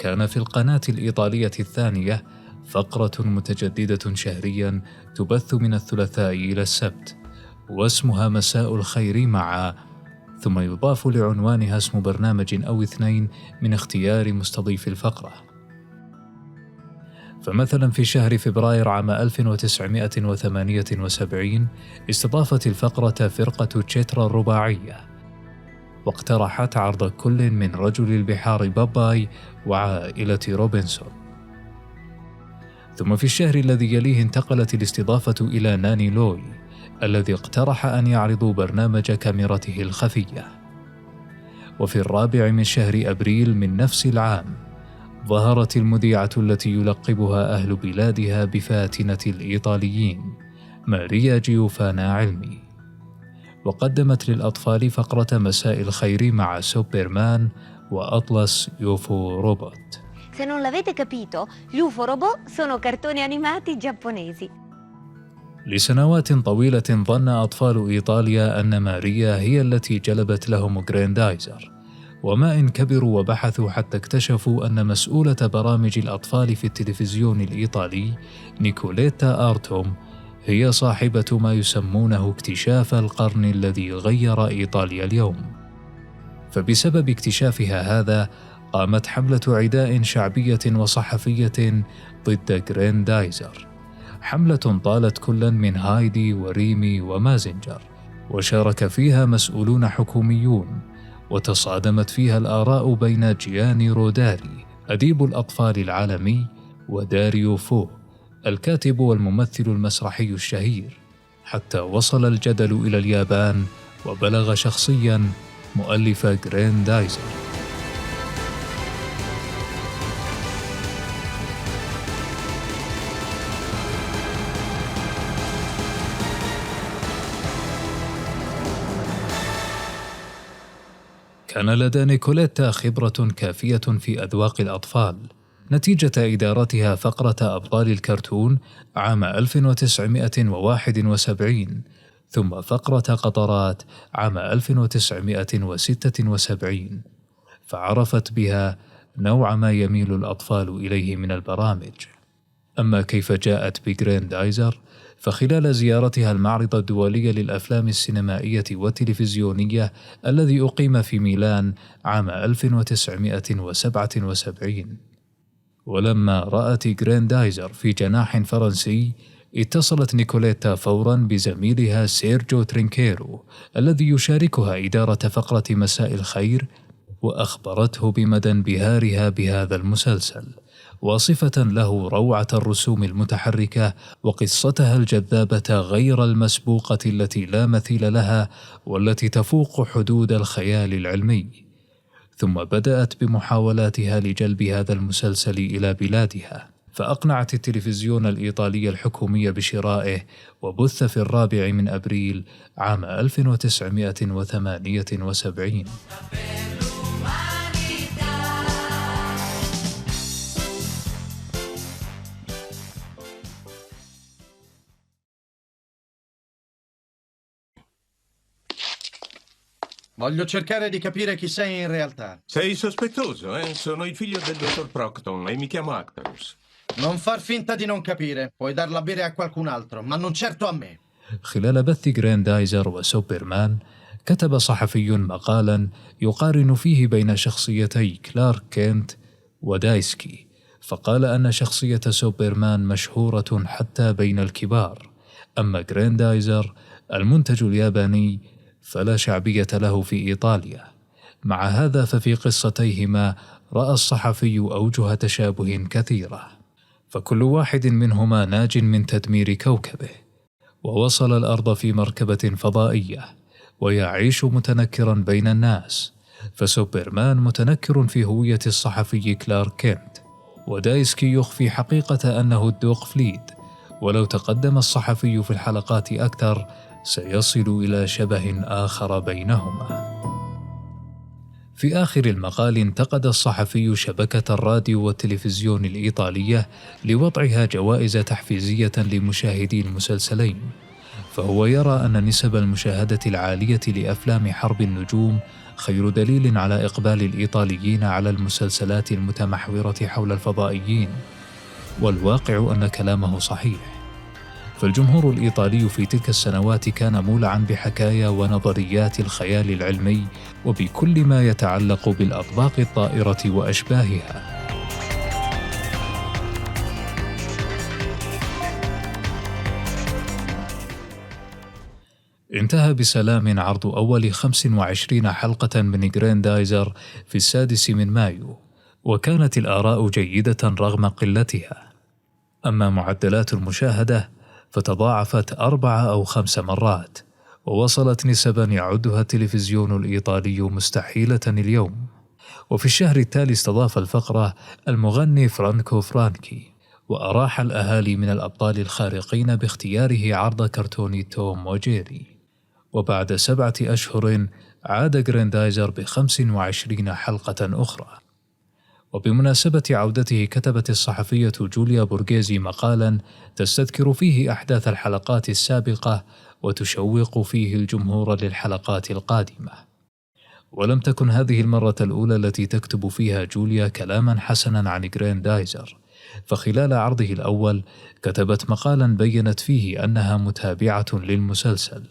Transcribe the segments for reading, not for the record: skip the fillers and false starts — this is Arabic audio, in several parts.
وكان في القناة الإيطالية الثانية فقرة متجددة شهريا تبث من الثلاثاء إلى السبت، واسمها مساء الخير مع، ثم يضاف لعنوانها اسم برنامج أو اثنين من اختيار مستضيف الفقرة. فمثلا في شهر فبراير عام 1978 استضافت الفقرة فرقة تشيترا الرباعية، واقترحت عرض كل من رجل البحار باباي وعائلة روبنسون. ثم في الشهر الذي يليه انتقلت الاستضافة إلى ناني لوي الذي اقترح أن يعرضوا برنامج كاميرته الخفية. وفي الرابع من شهر أبريل من نفس العام ظهرت المذيعة التي يلقبها أهل بلادها بفاتنة الإيطاليين، ماريا جيوفانا علمي، وقدمت للأطفال فقرة مساء الخير مع سوبرمان وأطلس يوفو روبوت. Se non l'avete capito, gli UFO robot sono cartoni animati giapponesi. لسنوات طويلة ظن أطفال إيطاليا أن ماريا هي التي جلبت لهم غريندايزر، وما إن كبروا وبحثوا حتى اكتشفوا أن مسؤولة برامج الأطفال في التلفزيون الإيطالي نيكوليتا آرتوم هي صاحبة ما يسمونه اكتشاف القرن الذي غير إيطاليا اليوم. فبسبب اكتشافها هذا قامت حملة عداء شعبية وصحفية ضد غريندايزر، حملة طالت كلا من هايدي وريمي ومازنجر، وشارك فيها مسؤولون حكوميون، وتصادمت فيها الآراء بين جياني روداري أديب الأطفال العالمي وداريو فو الكاتب والممثل المسرحي الشهير، حتى وصل الجدل إلى اليابان وبلغ شخصيا مؤلف غريندايزر. كان لدى نيكوليتا خبرة كافية في أذواق الأطفال نتيجة إدارتها فقرة أبطال الكرتون عام 1971، ثم فقرة قطرات عام 1976، فعرفت بها نوع ما يميل الأطفال إليه من البرامج. أما كيف جاءت بغريندايزر؟ فخلال زيارتها المعرض الدولي للأفلام السينمائية والتلفزيونية الذي أقيم في ميلان عام 1977، ولما رأت غريندايزر في جناح فرنسي اتصلت نيكوليتا فوراً بزميلها سيرجيو ترينكيرو الذي يشاركها إدارة فقرة مساء الخير، وأخبرته بمدى انبهارها بهذا المسلسل، واصفة له روعة الرسوم المتحركة وقصتها الجذابة غير المسبوقة التي لا مثيل لها والتي تفوق حدود الخيال العلمي. ثم بدأت بمحاولاتها لجلب هذا المسلسل إلى بلادها، فأقنعت التلفزيون الإيطالي الحكومي بشرائه، وبث في 4 من أبريل عام 1978. Voglio cercare di capire chi sei in realtà. Sei sospettoso, eh? Sono il figlio del dottor Procton e mi chiamo Actarus. Non far finta di non capire. Puoi darla a bere a qualcun altro, ma non certo a me. خلال بث غريندايزر وسوبرمان كتب صحفي مقالا يقارن فيه بين شخصيتي كلارك كينت ودايسكي، فقال أن شخصية سوبرمان مشهورة حتى بين الكبار، أما غريندايزر المنتج الياباني فلا شعبية له في إيطاليا. مع هذا ففي قصتيهما رأى الصحفي أوجه تشابه كثيرة، فكل واحد منهما ناج من تدمير كوكبه، ووصل الأرض في مركبة فضائية ويعيش متنكرا بين الناس، فسوبرمان متنكر في هوية الصحفي كلارك كينت، ودايسكي يخفي حقيقة أنه الدوق فليد، ولو تقدم الصحفي في الحلقات أكثر سيصل إلى شبه آخر بينهما. في آخر المقال انتقد الصحفي شبكة الراديو والتلفزيون الإيطالية لوضعها جوائز تحفيزية لمشاهدي المسلسلين، فهو يرى أن نسب المشاهدة العالية لأفلام حرب النجوم خير دليل على إقبال الإيطاليين على المسلسلات المتمحورة حول الفضائيين، والواقع أن كلامه صحيح. فالجمهور الإيطالي في تلك السنوات كان مولعا بحكايا ونظريات الخيال العلمي وبكل ما يتعلق بالأطباق الطائرة وأشباهها. انتهى بسلام عرض أول 25 حلقة من جراندايزر في 6 مايو، وكانت الآراء جيدة رغم قلتها. أما معدلات المشاهدة فتضاعفت 4 أو 5 مرات، ووصلت نسبا يعدها التلفزيون الإيطالي مستحيلة اليوم. وفي الشهر التالي استضاف الفقرة المغني فرانكو فرانكي، وأراح الأهالي من الأبطال الخارقين باختياره عرض كرتوني توم وجيري. وبعد 7 أشهر عاد جراندايزر ب25 حلقة أخرى. وبمناسبة عودته كتبت الصحفية جوليا بورغيزي مقالا تستذكر فيه أحداث الحلقات السابقة وتشوق فيه الجمهور للحلقات القادمة. ولم تكن هذه المرة الأولى التي تكتب فيها جوليا كلاما حسنا عن جراندايزر، فخلال عرضه الأول كتبت مقالا بيّنت فيه أنها متابعة للمسلسل،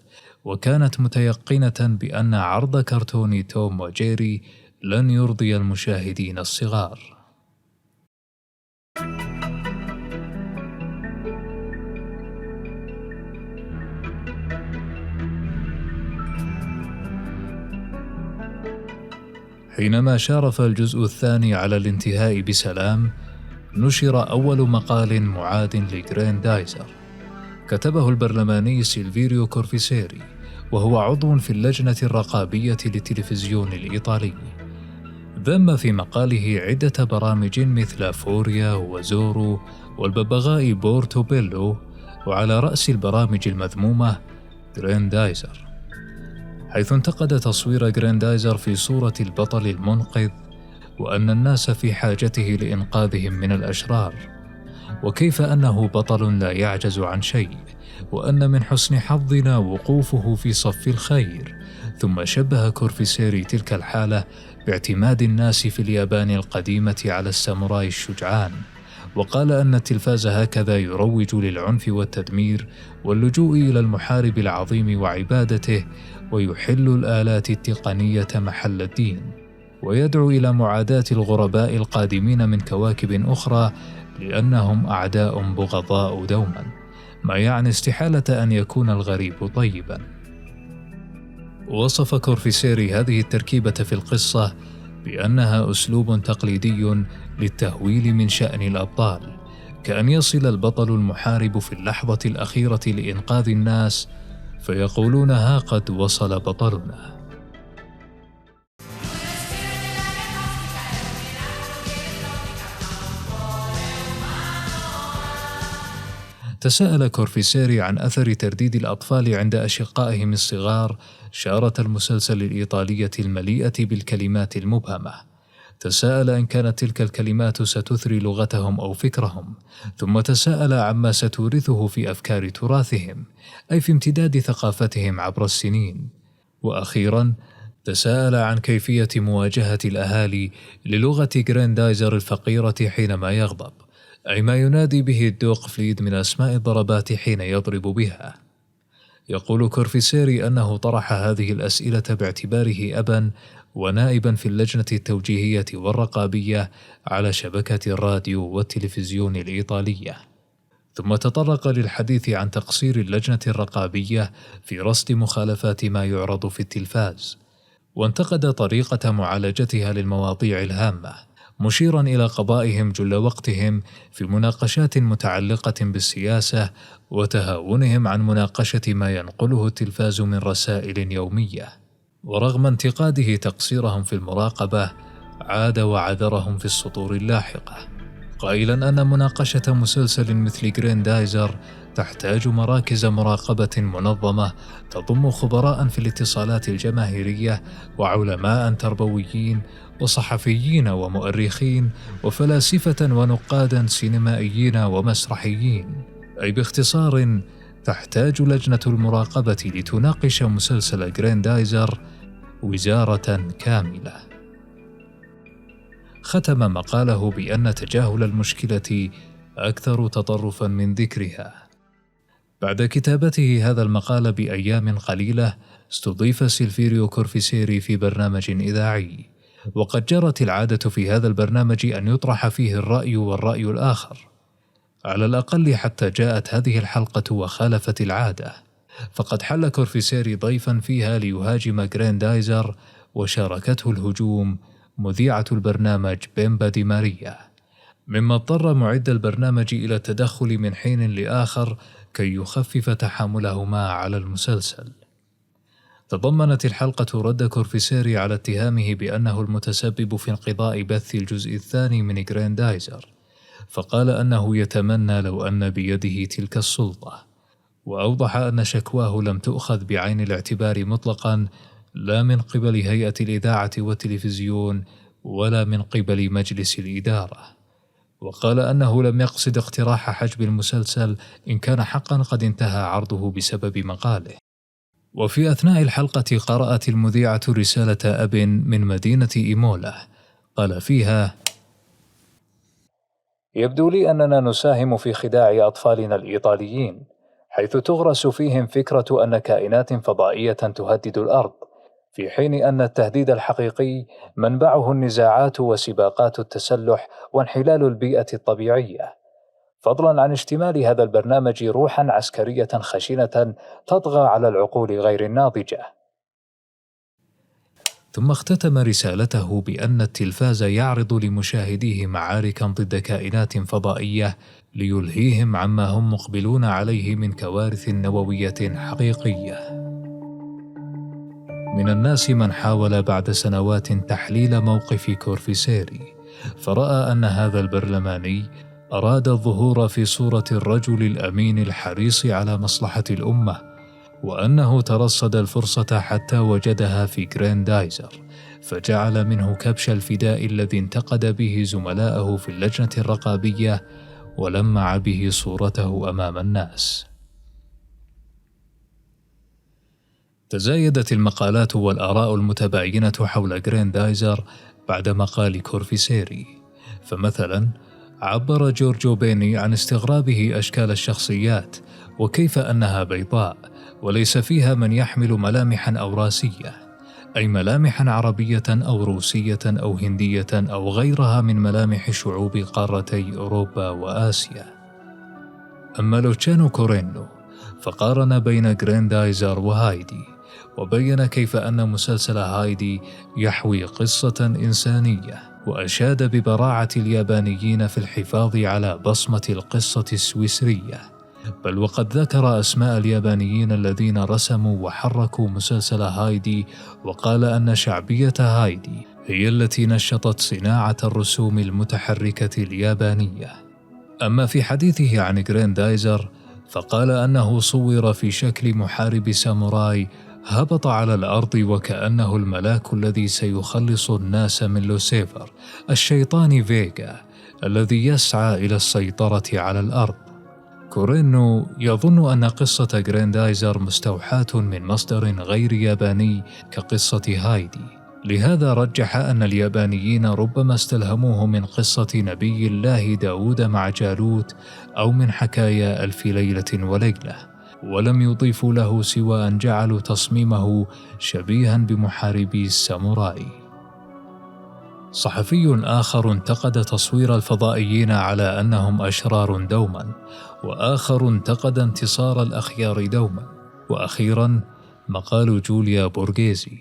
وكانت متيقنة بأن عرض كرتوني توم وجيري لن يرضي المشاهدين الصغار. حينما شارف الجزء الثاني على الانتهاء بسلام، نشر أول مقال معاد لجراندايزر كتبه البرلماني سيلفيريو كورفيسيري، وهو عضو في اللجنة الرقابية للتلفزيون الإيطالي. ذم في مقاله عدة برامج مثل فوريا وزورو والببغاء بورتوبيلو، وعلى رأس البرامج المذمومة جراندايزر، حيث انتقد تصوير جراندايزر في صورة البطل المنقذ، وأن الناس في حاجته لإنقاذهم من الأشرار، وكيف أنه بطل لا يعجز عن شيء، وأن من حسن حظنا وقوفه في صف الخير. ثم شبه كورفيسيري تلك الحالة باعتماد الناس في اليابان القديمة على الساموراي الشجعان، وقال أن التلفاز هكذا يروج للعنف والتدمير واللجوء إلى المحارب العظيم وعبادته، ويحل الآلات التقنية محل الدين، ويدعو إلى معاداة الغرباء القادمين من كواكب أخرى لأنهم أعداء بغضاء دوما، ما يعني استحالة أن يكون الغريب طيبا. وصف كورفيسيري هذه التركيبة في القصة بأنها أسلوب تقليدي للتهويل من شأن الأبطال، كأن يصل البطل المحارب في اللحظة الأخيرة لإنقاذ الناس فيقولون ها قد وصل بطلنا. تساءل كورفيسيري عن أثر ترديد الأطفال عند أشقائهم الصغار شارة المسلسل الإيطالية المليئة بالكلمات المبهمة. تساءل إن كانت تلك الكلمات ستثري لغتهم أو فكرهم، ثم تساءل عما ستورثه في أفكار تراثهم، أي في امتداد ثقافتهم عبر السنين. وأخيرا تساءل عن كيفية مواجهة الأهالي للغة جراندايزر الفقيرة حينما يغضب، أي ما ينادي به الدوق فليد من أسماء الضربات حين يضرب بها. يقول كورفيسيري أنه طرح هذه الأسئلة باعتباره أبا ونائبا في اللجنة التوجيهية والرقابية على شبكة الراديو والتلفزيون الإيطالية، ثم تطرق للحديث عن تقصير اللجنة الرقابية في رصد مخالفات ما يعرض في التلفاز، وانتقد طريقة معالجتها للمواضيع الهامة، مشيرا إلى قضائهم جل وقتهم في مناقشات متعلقة بالسياسة وتهاونهم عن مناقشة ما ينقله التلفاز من رسائل يومية. ورغم انتقاده تقصيرهم في المراقبة، عاد وعذرهم في السطور اللاحقة، قائلا أن مناقشة مسلسل مثل جراندايزر تحتاج مراكز مراقبة منظمة تضم خبراء في الاتصالات الجماهيرية وعلماء تربويين وصحفيين ومؤرخين وفلاسفة ونقادا سينمائيين ومسرحيين، أي باختصار تحتاج لجنة المراقبة لتناقش مسلسل غريندايزر وزارة كاملة. ختم مقاله بأن تجاهل المشكلة أكثر تطرفاً من ذكرها. بعد كتابته هذا المقال بأيام قليلة استضيف سيلفيريو كورفيسيري في برنامج إذاعي، وقد جرت العادة في هذا البرنامج أن يطرح فيه الرأي والرأي الآخر، على الأقل حتى جاءت هذه الحلقة وخالفت العادة، فقد حل كورفيسيري ضيفا فيها ليهاجم غريندايزر، وشاركته الهجوم مذيعة البرنامج بيمبا دي ماريا، مما اضطر معد البرنامج إلى التدخل من حين لآخر كي يخفف تحاملهما على المسلسل. تضمنت الحلقة رد كورفيسيري على اتهامه بأنه المتسبب في انقضاء بث الجزء الثاني من غريندايزر، فقال أنه يتمنى لو أن بيده تلك السلطة، وأوضح أن شكواه لم تؤخذ بعين الاعتبار مطلقا، لا من قبل هيئة الإذاعة والتلفزيون ولا من قبل مجلس الإدارة، وقال أنه لم يقصد اقتراح حجب المسلسل إن كان حقا قد انتهى عرضه بسبب مقاله. وفي أثناء الحلقة قرأت المذيعة رسالة أب من مدينة إيمولا قال فيها: يبدو لي أننا نساهم في خداع أطفالنا الإيطاليين، حيث تغرس فيهم فكرة أن كائنات فضائية تهدد الأرض، في حين أن التهديد الحقيقي منبعه النزاعات وسباقات التسلح وانحلال البيئة الطبيعية، فضلا عن اشتمال هذا البرنامج روحا عسكرية خشنة تطغى على العقول غير الناضجة. ثم اختتم رسالته بأن التلفاز يعرض لمشاهديه معاركا ضد كائنات فضائية ليلهيهم عما هم مقبلون عليه من كوارث نووية حقيقية. من الناس من حاول بعد سنوات تحليل موقف كورفيسيري، فرأى أن هذا البرلماني أراد الظهور في صورة الرجل الأمين الحريص على مصلحة الأمة، وأنه ترصد الفرصة حتى وجدها في غريندايزر، فجعل منه كبش الفداء الذي انتقد به زملائه في اللجنة الرقابية ولمع به صورته أمام الناس. تزايدت المقالات والآراء المتباينة حول غريندايزر بعد مقال كورفيسيري، فمثلا عبر جورجو بيني عن استغرابه أشكال الشخصيات وكيف أنها بيضاء وليس فيها من يحمل ملامحا أوراسية، أي ملامحا عربية أو روسية أو هندية أو غيرها من ملامح شعوب قارتي أوروبا وآسيا. أما لوتشانو كورينو فقارن بين غريندايزر وهايدي، وبين كيف أن مسلسل هايدي يحوي قصة إنسانية، وأشاد ببراعة اليابانيين في الحفاظ على بصمة القصة السويسرية، بل وقد ذكر أسماء اليابانيين الذين رسموا وحركوا مسلسل هايدي، وقال أن شعبية هايدي هي التي نشطت صناعة الرسوم المتحركة اليابانية. أما في حديثه عن غريندايزر فقال أنه صور في شكل محارب ساموراي هبط على الأرض وكأنه الملاك الذي سيخلص الناس من لوسيفر الشيطان فيغا الذي يسعى إلى السيطرة على الأرض. كورينو يظن أن قصة غريندايزر مستوحاة من مصدر غير ياباني كقصة هايدي، لهذا رجح أن اليابانيين ربما استلهموه من قصة نبي الله داود مع جالوت أو من حكايا ألف ليلة وليلة، ولم يضيفوا له سوى أن جعلوا تصميمه شبيها بمحاربي الساموراي. صحفي آخر انتقد تصوير الفضائيين على أنهم أشرار دوما، وآخر انتقد انتصار الأخيار دوما، وأخيرا مقال جوليا بورغيزي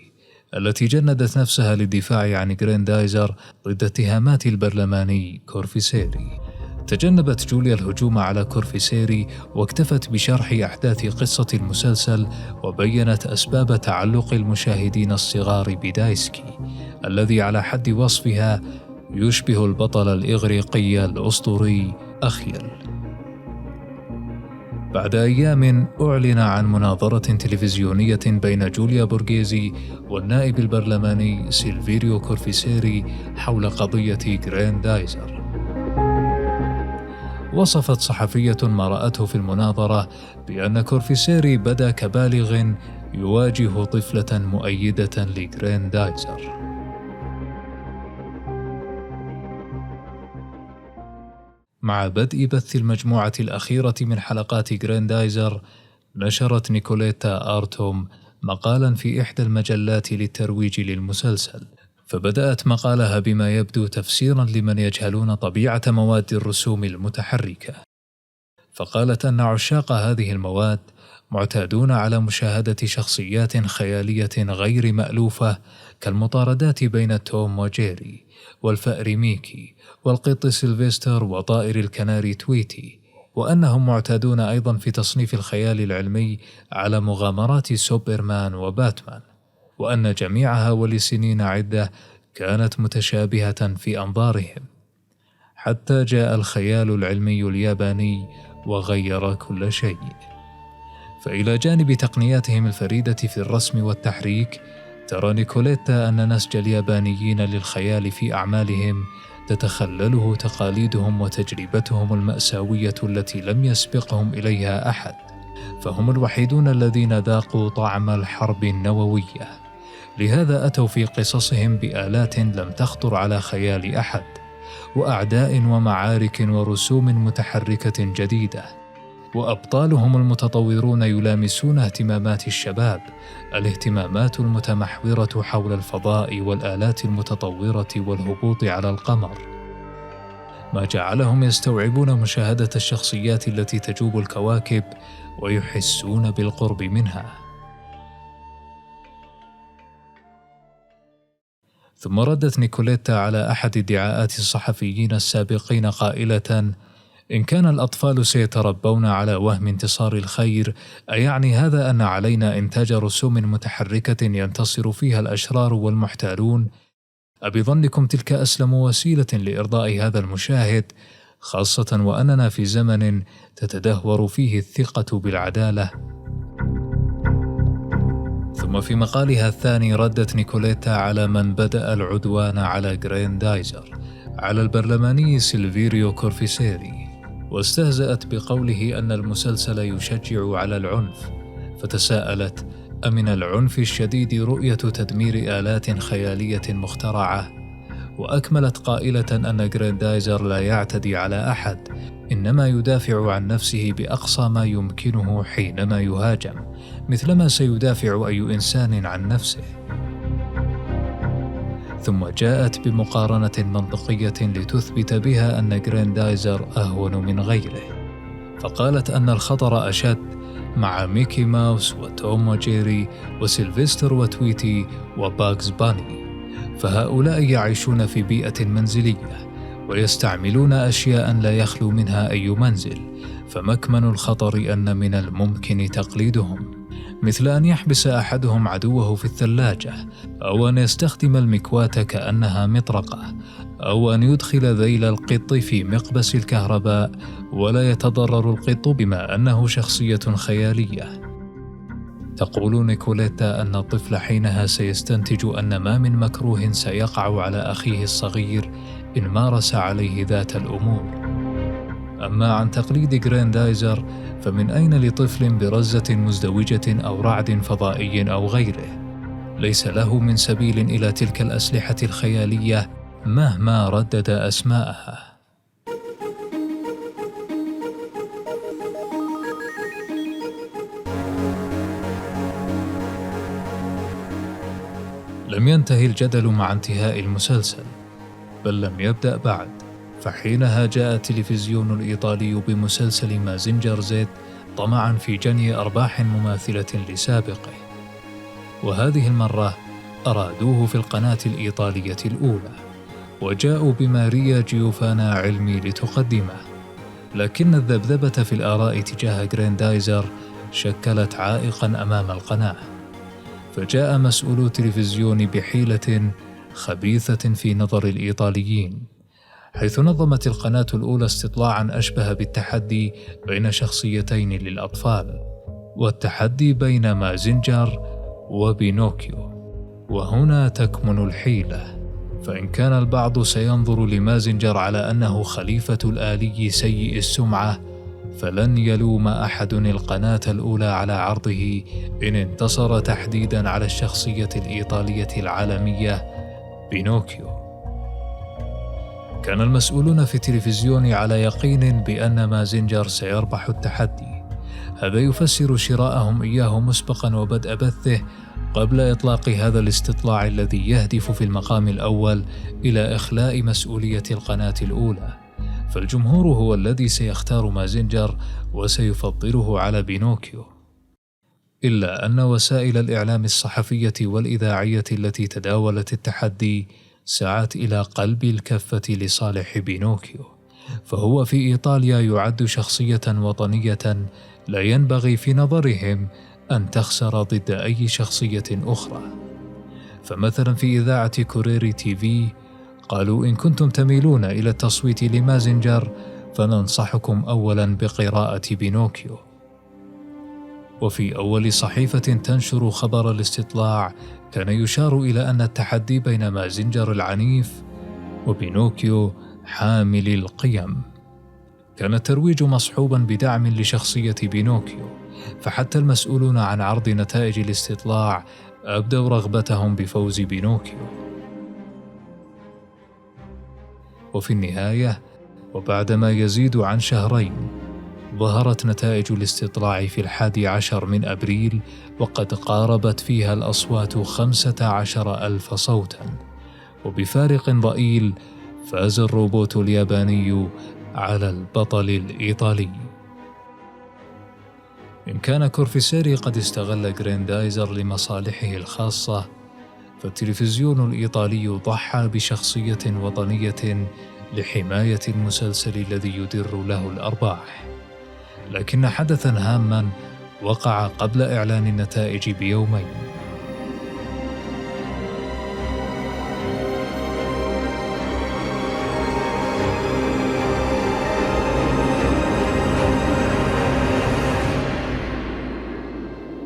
التي جندت نفسها للدفاع عن غريندايزر ضد اتهامات البرلماني كورفيسيري. تجنبت جوليا الهجوم على كورفيسيري واكتفت بشرح أحداث قصة المسلسل، وبينت أسباب تعلق المشاهدين الصغار بدايسكي الذي على حد وصفها يشبه البطل الإغريقي الأسطوري أخيل. بعد أيام أعلن عن مناظرة تلفزيونية بين جوليا بورغيزي والنائب البرلماني سيلفيريو كورفيسيري حول قضية غريندايزر. وصفت صحفية ما رأته في المناظرة بأن كورفيسيري بدا كبالغ يواجه طفلة مؤيدة لغريندايزر. مع بدء بث المجموعة الأخيرة من حلقات غريندايزر، نشرت نيكوليتا آرتوم مقالا في إحدى المجلات للترويج للمسلسل، فبدأت مقالها بما يبدو تفسيرا لمن يجهلون طبيعة مواد الرسوم المتحركة. فقالت أن عشاق هذه المواد معتادون على مشاهدة شخصيات خيالية غير مألوفة كالمطاردات بين توم وجيري والفأر ميكي والقط سيلفستر وطائر الكناري تويتي، وأنهم معتادون أيضا في تصنيف الخيال العلمي على مغامرات سوبرمان وباتمان، وأن جميعها ولسنين عدة كانت متشابهة في أنظارهم، حتى جاء الخيال العلمي الياباني وغير كل شيء. فإلى جانب تقنياتهم الفريدة في الرسم والتحريك، ترى نيكوليتا أن نسج اليابانيين للخيال في أعمالهم تتخلله تقاليدهم وتجربتهم المأساوية التي لم يسبقهم إليها أحد، فهم الوحيدون الذين ذاقوا طعم الحرب النووية. لهذا أتوا في قصصهم بآلات لم تخطر على خيال أحد، وأعداء ومعارك ورسوم متحركة جديدة، وأبطالهم المتطورون يلامسون اهتمامات الشباب، الاهتمامات المتمحورة حول الفضاء والآلات المتطورة والهبوط على القمر، ما جعلهم يستوعبون مشاهدة الشخصيات التي تجوب الكواكب ويحسون بالقرب منها. ثم ردت نيكوليتا على أحد ادعاءات الصحفيين السابقين قائلة: إن كان الأطفال سيتربون على وهم انتصار الخير، أيعني هذا أن علينا إنتاج رسوم متحركة ينتصر فيها الأشرار والمحتالون؟ أبظنكم تلك أسلم وسيلة لإرضاء هذا المشاهد، خاصة وأننا في زمن تتدهور فيه الثقة بالعدالة؟ ثم في مقالها الثاني ردت نيكوليتا على من بدأ العدوان على غريندايزر، على البرلماني سيلفيريو كورفيسيري، واستهزأت بقوله أن المسلسل يشجع على العنف، فتساءلت: أمن العنف الشديد رؤية تدمير آلات خيالية مخترعة؟ وأكملت قائلة أن غريندايزر لا يعتدي على أحد، إنما يدافع عن نفسه بأقصى ما يمكنه حينما يهاجم، مثلما سيدافع أي إنسان عن نفسه. ثم جاءت بمقارنة منطقية لتثبت بها أن غريندايزر أهون من غيره، فقالت أن الخطر أشد مع ميكي ماوس وتوم وجيري وسيلفستر وتويتي وباغز باني، فهؤلاء يعيشون في بيئة منزلية ويستعملون أشياء لا يخلو منها أي منزل، فمكمن الخطر أن من الممكن تقليدهم، مثل أن يحبس أحدهم عدوه في الثلاجة، أو أن يستخدم المكواة كأنها مطرقة، أو أن يدخل ذيل القط في مقبس الكهرباء ولا يتضرر القط بما أنه شخصية خيالية. تقول نيكوليتا أن الطفل حينها سيستنتج أن ما من مكروه سيقع على أخيه الصغير إن مارس عليه ذات الأمور. أما عن تقليد غريندايزر، فمن أين لطفل برزة مزدوجة أو رعد فضائي أو غيره؟ ليس له من سبيل إلى تلك الأسلحة الخيالية مهما ردد أسماءها. لم ينتهي الجدل مع انتهاء المسلسل، بل لم يبدأ بعد، فحينها جاء التلفزيون الإيطالي بمسلسل مازينجر زد طمعا في جني أرباح مماثلة لسابقه، وهذه المرة أرادوه في القناة الإيطالية الأولى، وجاءوا بماريا جيوفانا علمي لتقدمه، لكن الذبذبة في الآراء تجاه غريندايزر شكلت عائقا أمام القناة، فجاء مسؤولو التلفزيون بحيلة خبيثة في نظر الإيطاليين، حيث نظمت القناة الأولى استطلاعا أشبه بالتحدي بين شخصيتين للأطفال، والتحدي بين مازينجر وبينوكيو. وهنا تكمن الحيلة، فإن كان البعض سينظر لمازنجر على أنه خليفة الآلي سيء السمعة، فلن يلوم أحد القناة الأولى على عرضه إن انتصر تحديداً على الشخصية الإيطالية العالمية بينوكيو. كان المسؤولون في التلفزيون على يقين بأن مازنجر سيربح التحدي. هذا يفسر شراءهم إياه مسبقاً وبدء بثه قبل إطلاق هذا الاستطلاع الذي يهدف في المقام الأول إلى إخلاء مسؤولية القناة الأولى، فالجمهور هو الذي سيختار مازنجر وسيفضله على بينوكيو. إلا أن وسائل الإعلام الصحفية والإذاعية التي تداولت التحدي سعت إلى قلب الكفة لصالح بينوكيو، فهو في إيطاليا يعد شخصية وطنية لا ينبغي في نظرهم أن تخسر ضد أي شخصية أخرى. فمثلا في إذاعة كوريري تي في قالوا: إن كنتم تميلون إلى التصويت لمازنجر فننصحكم أولا بقراءة بينوكيو. وفي أول صحيفة تنشر خبر الاستطلاع كان يشار إلى أن التحدي بين مازنجر العنيف وبينوكيو حامل القيم. كان الترويج مصحوبا بدعم لشخصية بينوكيو، فحتى المسؤولون عن عرض نتائج الاستطلاع أبدوا رغبتهم بفوز بينوكيو. وفي النهاية، وبعدما يزيد عن شهرين، ظهرت نتائج الاستطلاع في 11 من أبريل، وقد قاربت فيها الأصوات 15,000 صوتا، وبفارق ضئيل فاز الروبوت الياباني على البطل الإيطالي. إن كان كورفيسيري قد استغل غريندايزر لمصالحه الخاصة، فالتلفزيون الإيطالي ضحى بشخصية وطنية لحماية المسلسل الذي يدر له الأرباح. لكن حدثاً هاماً وقع قبل إعلان النتائج بيومين.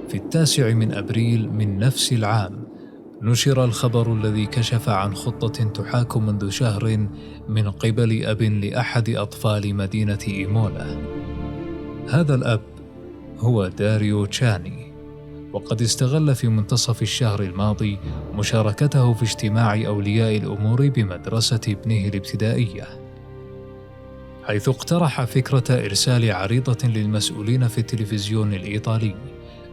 في 9 من أبريل من نفس العام نشر الخبر الذي كشف عن خطة تحاك منذ شهر من قبل أب لأحد أطفال مدينة إيمولا. هذا الأب هو داريو تشاني، وقد استغل في منتصف الشهر الماضي مشاركته في اجتماع أولياء الأمور بمدرسة ابنه الابتدائية، حيث اقترح فكرة إرسال عريضة للمسؤولين في التلفزيون الإيطالي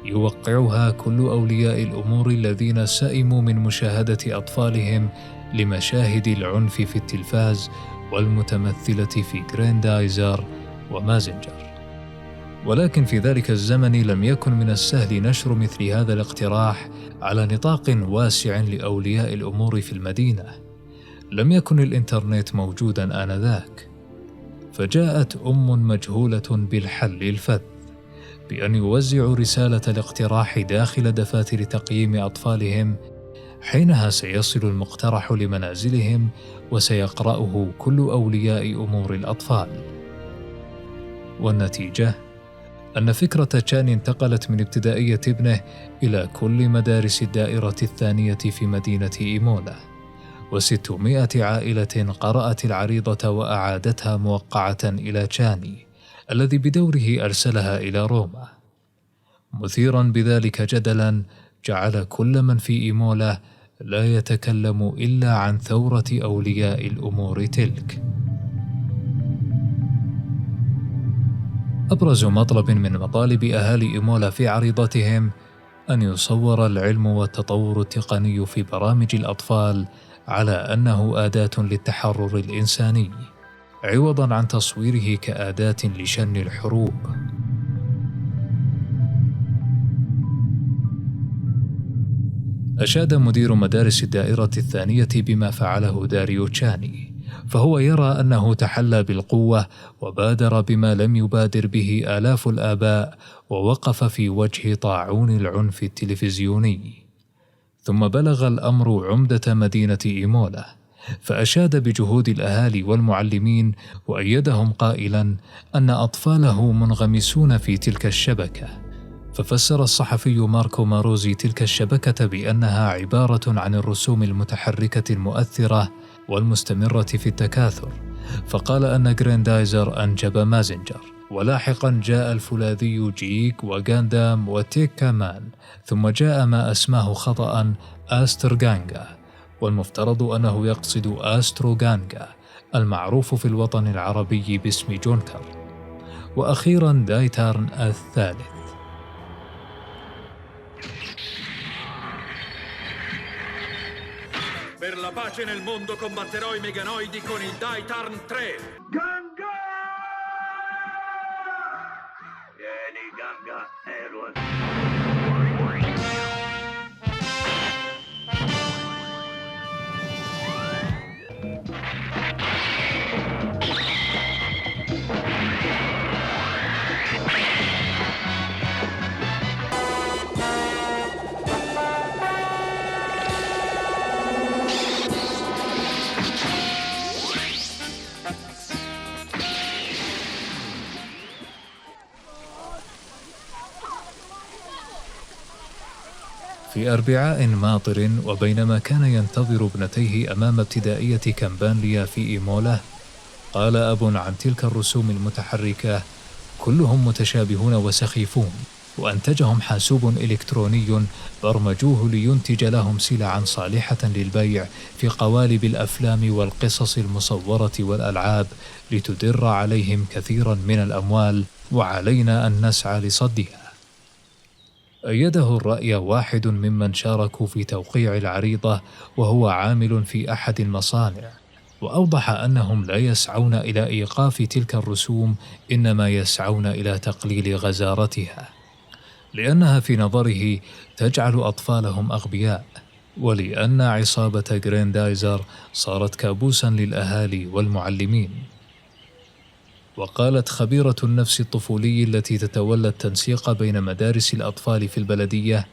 يوقعها كل أولياء الأمور الذين سئموا من مشاهدة أطفالهم لمشاهد العنف في التلفاز والمتمثلة في غريندايزر ومازنجر. ولكن في ذلك الزمن لم يكن من السهل نشر مثل هذا الاقتراح على نطاق واسع لأولياء الأمور في المدينة. لم يكن الإنترنت موجوداً آنذاك، فجاءت مجهولة بالحل الفذ بأن يوزعوا رسالة الاقتراح داخل دفاتر تقييم أطفالهم. حينها سيصل المقترح لمنازلهم وسيقرأه كل أولياء أمور الأطفال. والنتيجة أن فكرة تشان انتقلت من ابتدائية ابنه إلى كل مدارس الدائرة الثانية في مدينة إيمولا، و600 عائلة قرأت العريضة وأعادتها موقعة إلى تشاني الذي بدوره أرسلها إلى روما، مثيراً بذلك جدلاً جعل كل من في إيمولا لا يتكلم إلا عن ثورة أولياء الأمور تلك. أبرز مطلب من مطالب أهالي إيمولا في عريضتهم أن يصور العلم والتطور التقني في برامج الأطفال على أنه أداة للتحرر الإنساني، عوضاً عن تصويره كأداة لشن الحروب. أشاد مدير مدارس الدائرة الثانية بما فعله داريو تشاني، فهو يرى أنه تحلى بالقوة وبادر بما لم يبادر به آلاف الآباء، ووقف في وجه طاعون العنف التلفزيوني. ثم بلغ الأمر عمدة مدينة إيمولا، فأشاد بجهود الأهالي والمعلمين وأيدهم قائلاً أن أطفاله منغمسون في تلك الشبكة، ففسر الصحفي ماركو ماروزي تلك الشبكة بأنها عبارة عن الرسوم المتحركة المؤثرة والمستمرة في التكاثر، فقال أن غريندايزر أنجب مازنجر، ولاحقا جاء الفولاذي جيك وغاندام وتيكا مان، ثم جاء ما أسماه خطأ آسترغانغا، والمفترض أنه يقصد آستروغانغا المعروف في الوطن العربي باسم جونكر، وأخيرا دايتارن الثالث. Per la pace nel mondo combatterò i meganoidi con il Daitarn 3. Ganga! Vieni, Ganga, Eros. في أربعاء ماطر، وبينما كان ينتظر ابنتيه أمام ابتدائية كامبانليا في إيمولا، قال أب عن تلك الرسوم المتحركة: كلهم متشابهون وسخيفون، وأنتجهم حاسوب إلكتروني برمجوه لينتج لهم سلعا صالحة للبيع في قوالب الأفلام والقصص المصورة والألعاب لتدر عليهم كثيرا من الأموال، وعلينا أن نسعى لصدها. أيده الرأي واحد ممن شاركوا في توقيع العريضة، وهو عامل في أحد المصانع، وأوضح أنهم لا يسعون إلى إيقاف تلك الرسوم، إنما يسعون إلى تقليل غزارتها، لأنها في نظره تجعل أطفالهم أغبياء، ولأن عصابة غريندايزر صارت كابوسا للأهالي والمعلمين. وقالت خبيرة النفس الطفولي التي تتولى التنسيق بين مدارس الأطفال في البلدية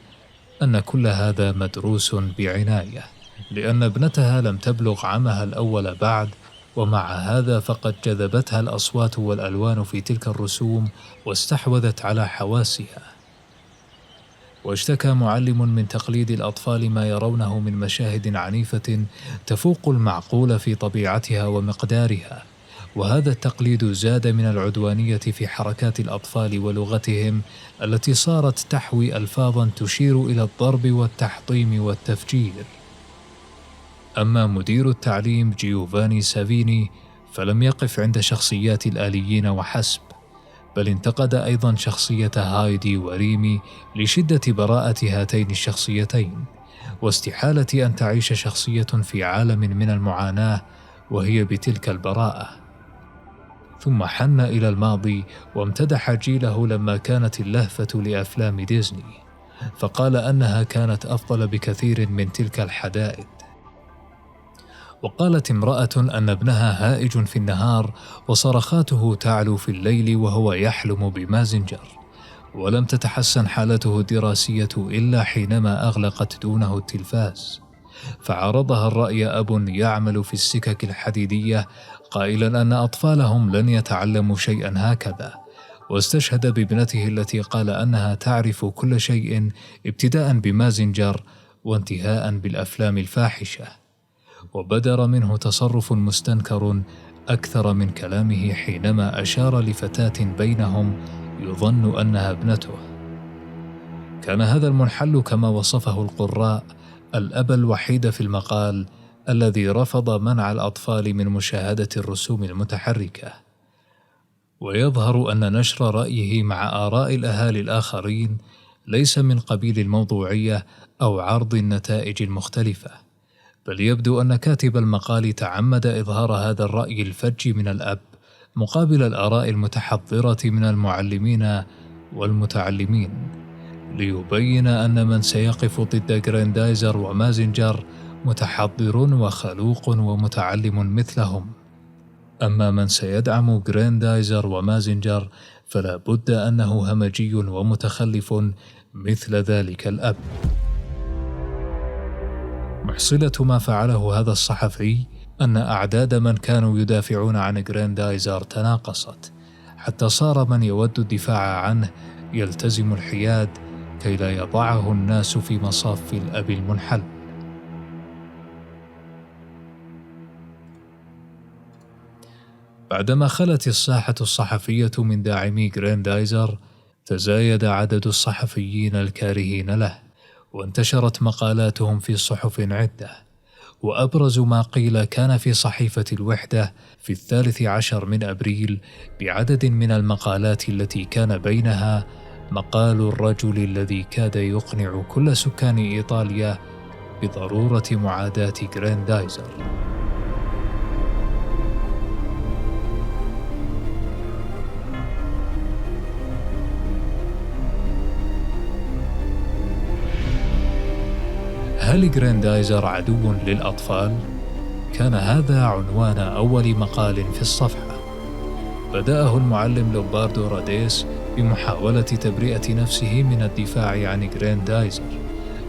أن كل هذا مدروس بعناية، لأن ابنتها لم تبلغ عامها الأول بعد، ومع هذا فقد جذبتها الأصوات والألوان في تلك الرسوم واستحوذت على حواسها. واشتكى معلم من تقليد الأطفال ما يرونه من مشاهد عنيفة تفوق المعقول في طبيعتها ومقدارها، وهذا التقليد زاد من العدوانية في حركات الأطفال ولغتهم التي صارت تحوي ألفاظا تشير إلى الضرب والتحطيم والتفجير. أما مدير التعليم جيوفاني سافيني فلم يقف عند شخصيات الآليين وحسب، بل انتقد أيضا شخصية هايدي وريمي لشدة براءة هاتين الشخصيتين، واستحالة أن تعيش شخصية في عالم من المعاناة وهي بتلك البراءة. ثم حن إلى الماضي وامتدح جيله لما كانت اللهفة لأفلام ديزني، فقال أنها كانت أفضل بكثير من تلك الحدائد. وقالت امرأة أن ابنها هائج في النهار وصرخاته تعلو في الليل وهو يحلم بمازنجر، ولم تتحسن حالته الدراسية إلا حينما أغلقت دونه التلفاز. فعارضها الرأي أب يعمل في السكك الحديدية قائلا أن أطفالهم لن يتعلموا شيئا هكذا، واستشهد بابنته التي قال أنها تعرف كل شيء ابتداء بمازنجر وانتهاء بالأفلام الفاحشة. وبدر منه تصرف مستنكر أكثر من كلامه حينما أشار لفتاة بينهم يظن أنها ابنته. كان هذا المنحل كما وصفه القراء الأب الوحيد في المقال الذي رفض منع الأطفال من مشاهدة الرسوم المتحركة. ويظهر أن نشر رأيه مع آراء الأهالي الآخرين ليس من قبيل الموضوعية أو عرض النتائج المختلفة، بل يبدو أن كاتب المقال تعمد إظهار هذا الرأي الفج من الأب مقابل الآراء المتحضرة من المعلمين والمتعلمين، ليبين أن من سيقف ضد غريندايزر ومازنجر متحضر وخلوق ومتعلم مثلهم، أما من سيدعم غريندايزر ومازنجر فلا بد أنه همجي ومتخلف مثل ذلك الأب. محصلة ما فعله هذا الصحفي أن أعداد من كانوا يدافعون عن غريندايزر تناقصت، حتى صار من يود الدفاع عنه يلتزم الحياد كي لا يضعه الناس في مصاف الأب المنحل. بعدما خلت الساحة الصحفية من داعمي غريندايزر، تزايد عدد الصحفيين الكارهين له، وانتشرت مقالاتهم في صحف عدة، وأبرز ما قيل كان في صحيفة الوحدة في 13 من أبريل بعدد من المقالات التي كان بينها مقال الرجل الذي كاد يقنع كل سكان إيطاليا بضرورة معاداة غريندايزر. هل غريندايزر عدو للأطفال؟ كان هذا عنوان أول مقال في الصفحة. بدأه المعلم لومباردو راديس بمحاولة تبرئة نفسه من الدفاع عن غريندايزر،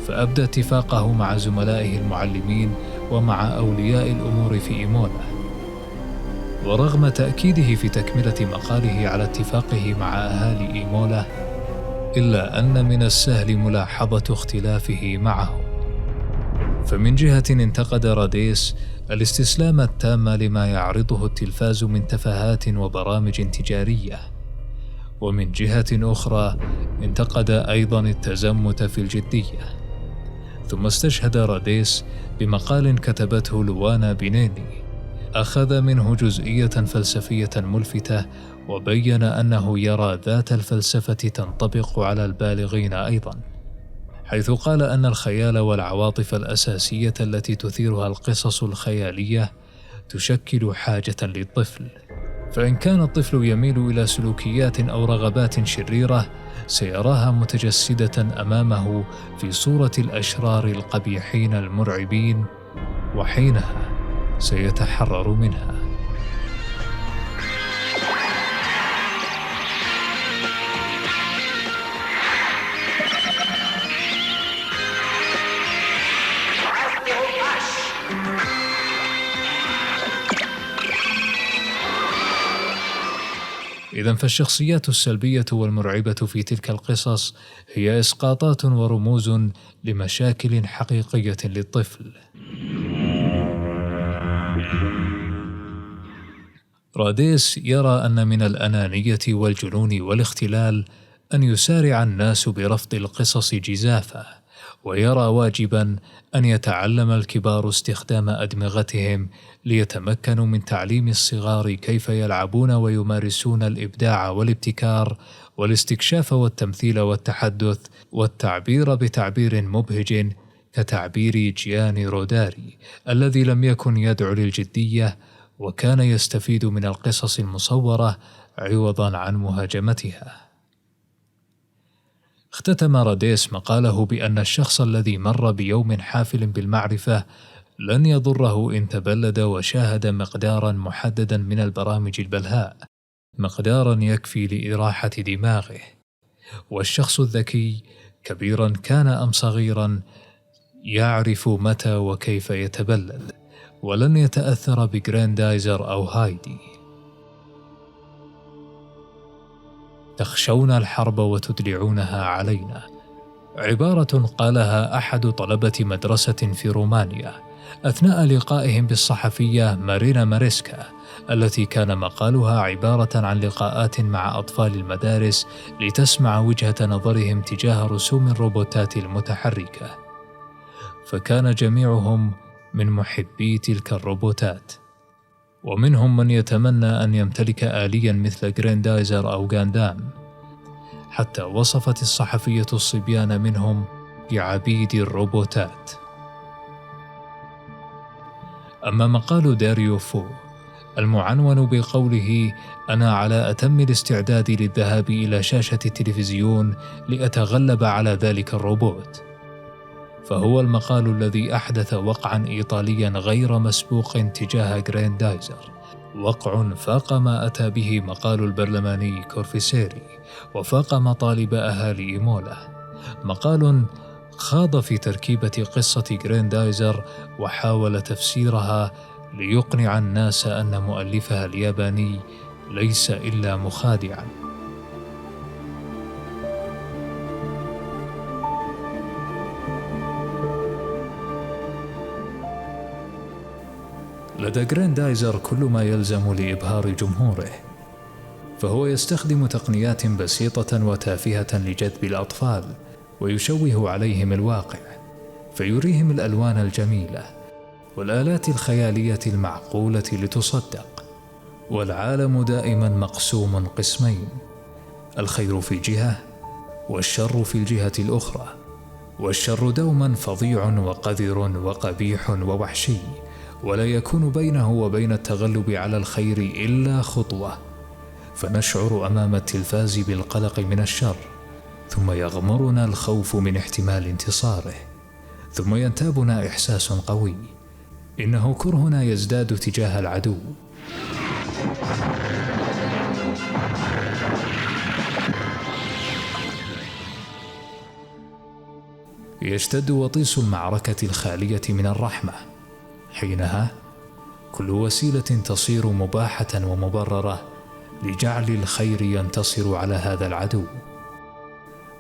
فأبدى اتفاقه مع زملائه المعلمين ومع أولياء الأمور في إيمولا. ورغم تأكيده في تكملة مقاله على اتفاقه مع أهالي إيمولا، إلا أن من السهل ملاحظة اختلافه معهم. فمن جهة انتقد راديس الاستسلام التام لما يعرضه التلفاز من تفاهات وبرامج تجارية، ومن جهة أخرى انتقد أيضا التزمت في الجدية. ثم استشهد راديس بمقال كتبته لوانا بينيني، أخذ منه جزئية فلسفية ملفتة، وبين أنه يرى ذات الفلسفة تنطبق على البالغين أيضا، حيث قال أن الخيال والعواطف الأساسية التي تثيرها القصص الخيالية تشكل حاجة للطفل، فإن كان الطفل يميل إلى سلوكيات أو رغبات شريرة سيراها متجسدة أمامه في صورة الأشرار القبيحين المرعبين، وحينها سيتحرر منها. إذن فالشخصيات السلبية والمرعبة في تلك القصص هي إسقاطات ورموز لمشاكل حقيقية للطفل. راديس يرى أن من الأنانية والجنون والاختلال أن يسارع الناس برفض القصص جزافا، ويرى واجبا أن يتعلم الكبار استخدام أدمغتهم ليتمكنوا من تعليم الصغار كيف يلعبون ويمارسون الإبداع والابتكار والاستكشاف والتمثيل والتحدث والتعبير بتعبير مبهج كتعبير جياني روداري الذي لم يكن يدعو للجدية وكان يستفيد من القصص المصورة عوضا عن مهاجمتها. اختتم راديس مقاله بأن الشخص الذي مر بيوم حافل بالمعرفة لن يضره إن تبلد وشاهد مقدارا محددا من البرامج البلهاء، مقدارا يكفي لإراحة دماغه. والشخص الذكي كبيرا كان أم صغيرا يعرف متى وكيف يتبلد، ولن يتأثر بغريندايزر أو هايدي. تخشون الحرب وتدلعونها علينا، عبارة قالها أحد طلبة مدرسة في رومانيا أثناء لقائهم بالصحفية مارينا ماريسكا، التي كان مقالها عبارة عن لقاءات مع أطفال المدارس لتسمع وجهة نظرهم تجاه رسوم الروبوتات المتحركة. فكان جميعهم من محبي تلك الروبوتات، ومنهم من يتمنى أن يمتلك آليا مثل غريندايزر أو غاندام، حتى وصفت الصحفية الصبيان منهم بعبيد الروبوتات. أما مقال داريو فو المعنون بقوله أنا على أتم الاستعداد للذهاب إلى شاشة التلفزيون لأتغلب على ذلك الروبوت، فهو المقال الذي أحدث وقعا إيطاليا غير مسبوق تجاه غريندايزر، وقع فاق ما أتى به مقال البرلماني كورفيسيري وفاق مطالب أهالي إيمولا. مقال خاض في تركيبة قصة غريندايزر وحاول تفسيرها ليقنع الناس أن مؤلفها الياباني ليس إلا مخادعا. لدى جراندايزر كل ما يلزم لإبهار جمهوره، فهو يستخدم تقنيات بسيطة وتافهة لجذب الأطفال ويشوه عليهم الواقع، فيريهم الألوان الجميلة والآلات الخيالية المعقولة لتصدق. والعالم دائما مقسوم قسمين، الخير في جهة والشر في الجهة الأخرى، والشر دوما فظيع وقذر وقبيح ووحشي، ولا يكون بينه وبين التغلب على الخير إلا خطوة، فنشعر أمام التلفاز بالقلق من الشر، ثم يغمرنا الخوف من احتمال انتصاره، ثم ينتابنا إحساس قوي إنه كرهنا يزداد تجاه العدو. يشتد وطيس المعركة الخالية من الرحمة، حينها كل وسيلة تصير مباحة ومبررة لجعل الخير ينتصر على هذا العدو،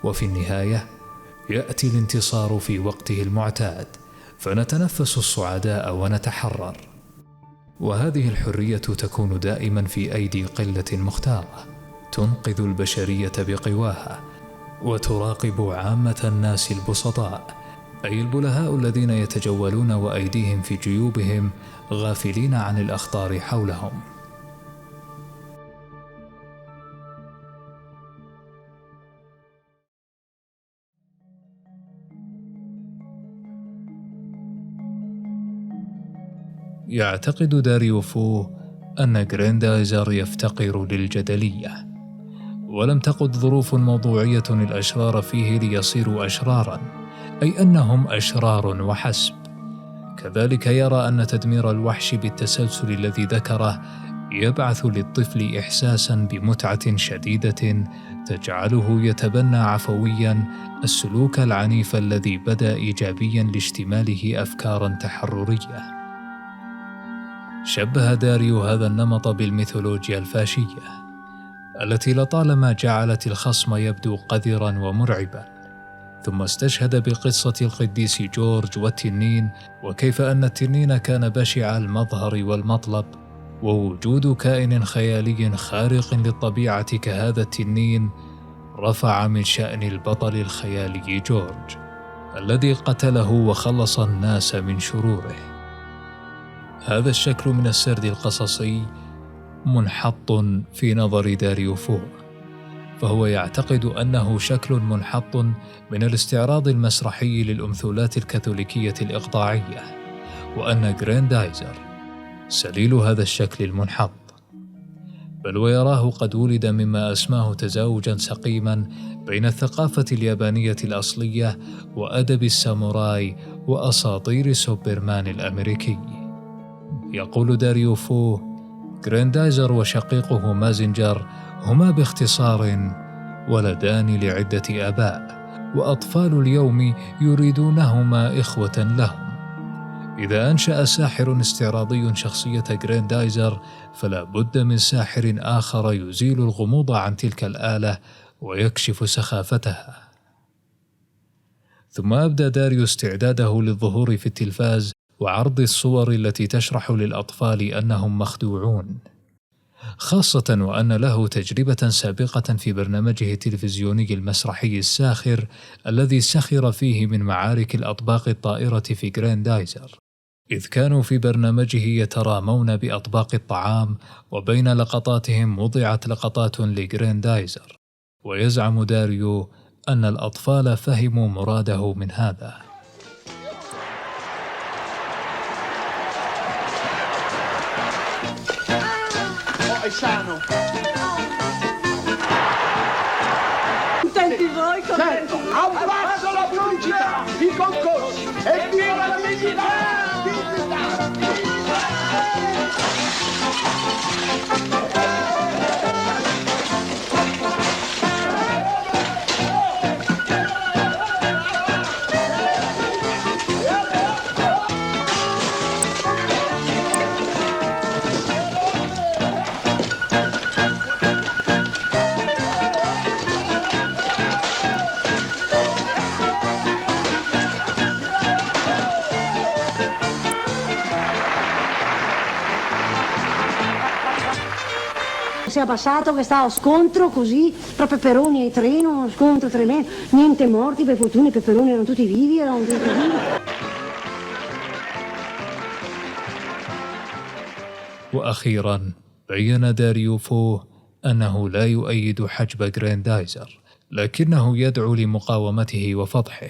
وفي النهاية يأتي الانتصار في وقته المعتاد، فنتنفس الصعداء ونتحرر. وهذه الحرية تكون دائما في أيدي قلة مختارة تنقذ البشرية بقواها، وتراقب عامة الناس البسطاء، أي البلهاء الذين يتجولون وأيديهم في جيوبهم غافلين عن الأخطار حولهم. يعتقد داريو فو أن جراندايزر يفتقر للجدلية، ولم تقد ظروف موضوعية الأشرار فيه ليصيروا أشراراً، أي أنهم أشرار وحسب. كذلك يرى أن تدمير الوحش بالتسلسل الذي ذكره يبعث للطفل إحساساً بمتعة شديدة تجعله يتبنى عفوياً السلوك العنيف الذي بدأ إيجابياً لاشتماله أفكاراً تحررية. شبه داريو هذا النمط بالميثولوجيا الفاشية التي لطالما جعلت الخصم يبدو قذراً ومرعباً، ثم استشهد بقصة القديس جورج والتنين، وكيف أن التنين كان بشع المظهر والمطلب، ووجود كائن خيالي خارق للطبيعة كهذا التنين رفع من شأن البطل الخيالي جورج الذي قتله وخلص الناس من شروره. هذا الشكل من السرد القصصي منحط في نظر داريو فو، فهو يعتقد أنه شكل منحط من الاستعراض المسرحي للأمثولات الكاثوليكية الإقطاعية، وأن جراندايزر سليل هذا الشكل المنحط، بل ويراه قد ولد مما أسماه تزاوجا سقيما بين الثقافة اليابانية الأصلية وأدب الساموراي وأساطير سوبرمان الأمريكي. يقول داريو فو: جراندايزر وشقيقه مازنجر هما باختصار ولدان لعدة آباء، وأطفال اليوم يريدونهما إخوة لهم. إذا أنشأ ساحر استعراضي شخصية جراندايزر فلا بد من ساحر آخر يزيل الغموض عن تلك الآلة ويكشف سخافتها. ثم أبدى داريو استعداده للظهور في التلفاز وعرض الصور التي تشرح للأطفال أنهم مخدوعون، خاصة وأن له تجربة سابقة في برنامجه التلفزيوني المسرحي الساخر الذي سخر فيه من معارك الأطباق الطائرة في جراندايزر، إذ كانوا في برنامجه يترامون بأطباق الطعام، وبين لقطاتهم وضعت لقطات لجراندايزر، ويزعم داريو أن الأطفال فهموا مراده من هذا. Contenti voi, contenti? Abbasso la pubblicità, i concorsi e viva la dignità! c'era passato che stava scontro così, tra peperoni e treno, uno scontro tremendo, niente morti, per fortuna i peperoni erano tutti vivi, وأخيرا بيّن داريو فو أنه لا يؤيد حجب غراندايزر، لكنه يدعو لمقاومته وفضحه.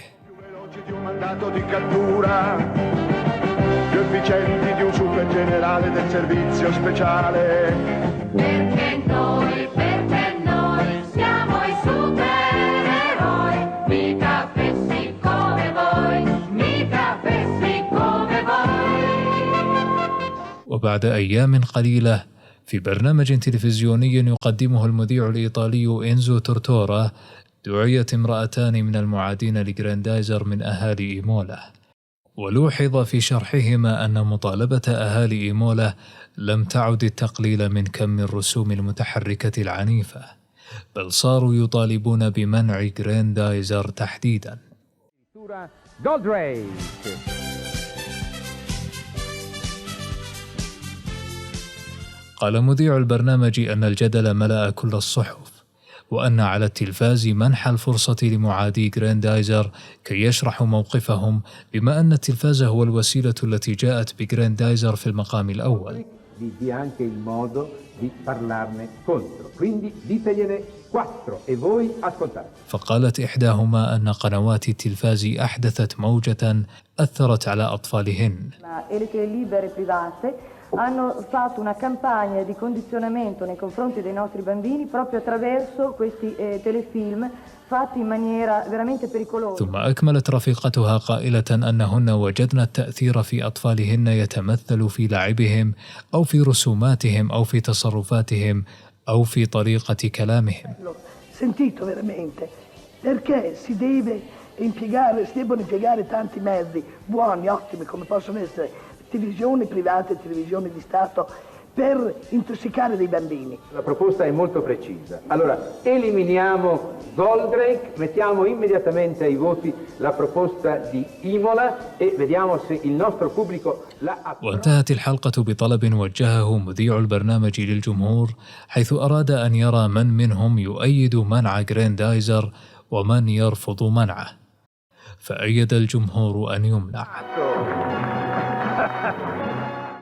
وبعد أيام قليلة في برنامج تلفزيوني يقدمه المذيع الإيطالي إنزو تورتورا دعيت امرأتان من المعادين لغراندايزر من أهالي إيمولا، ولوحظ في شرحهما أن مطالبة أهالي إيمولا لم تعد التقليل من كم الرسوم المتحركة العنيفة، بل صاروا يطالبون بمنع غراندايزر تحديداً. قال مذيع البرنامج أن الجدل ملأ كل الصحف، وأن على التلفاز منح الفرصة لمعادي غراندايزر كي يشرحوا موقفهم، بما أن التلفاز هو الوسيلة التي جاءت بغراندايزر في المقام الأول. فقالت إحداهما أن قنوات التلفاز أحدثت موجة أثرت على أطفالهن. hanno fatto una campagna di condizionamento nei confronti dei nostri bambini proprio attraverso questi telefilm fatti in maniera veramente pericolosa. ثم أكملت رفيقتها قائلة أنهن وجدن التأثير في أطفالهن يتمثل في لعبهم أو في رسوماتهم أو في تصرفاتهم أو في طريقة كلامهم. Sentito veramente perché si debbono impiegare tanti mezzi buoni, ottimi, come possono essere televisioni private, televisioni di Stato, per intossicare dei bambini. La proposta è molto precisa. Allora, eliminiamo Goldrake, mettiamo immediatamente ai voti la proposta di Imola e vediamo se il nostro pubblico la approverà. وانتهت الحلقة بطلب وجهه مذيع البرنامج للجمهور، حيث أراد أن يرى من منهم يؤيد منع غراندايزر ومن يرفض منعه، فأيد الجمهور أن يمنع.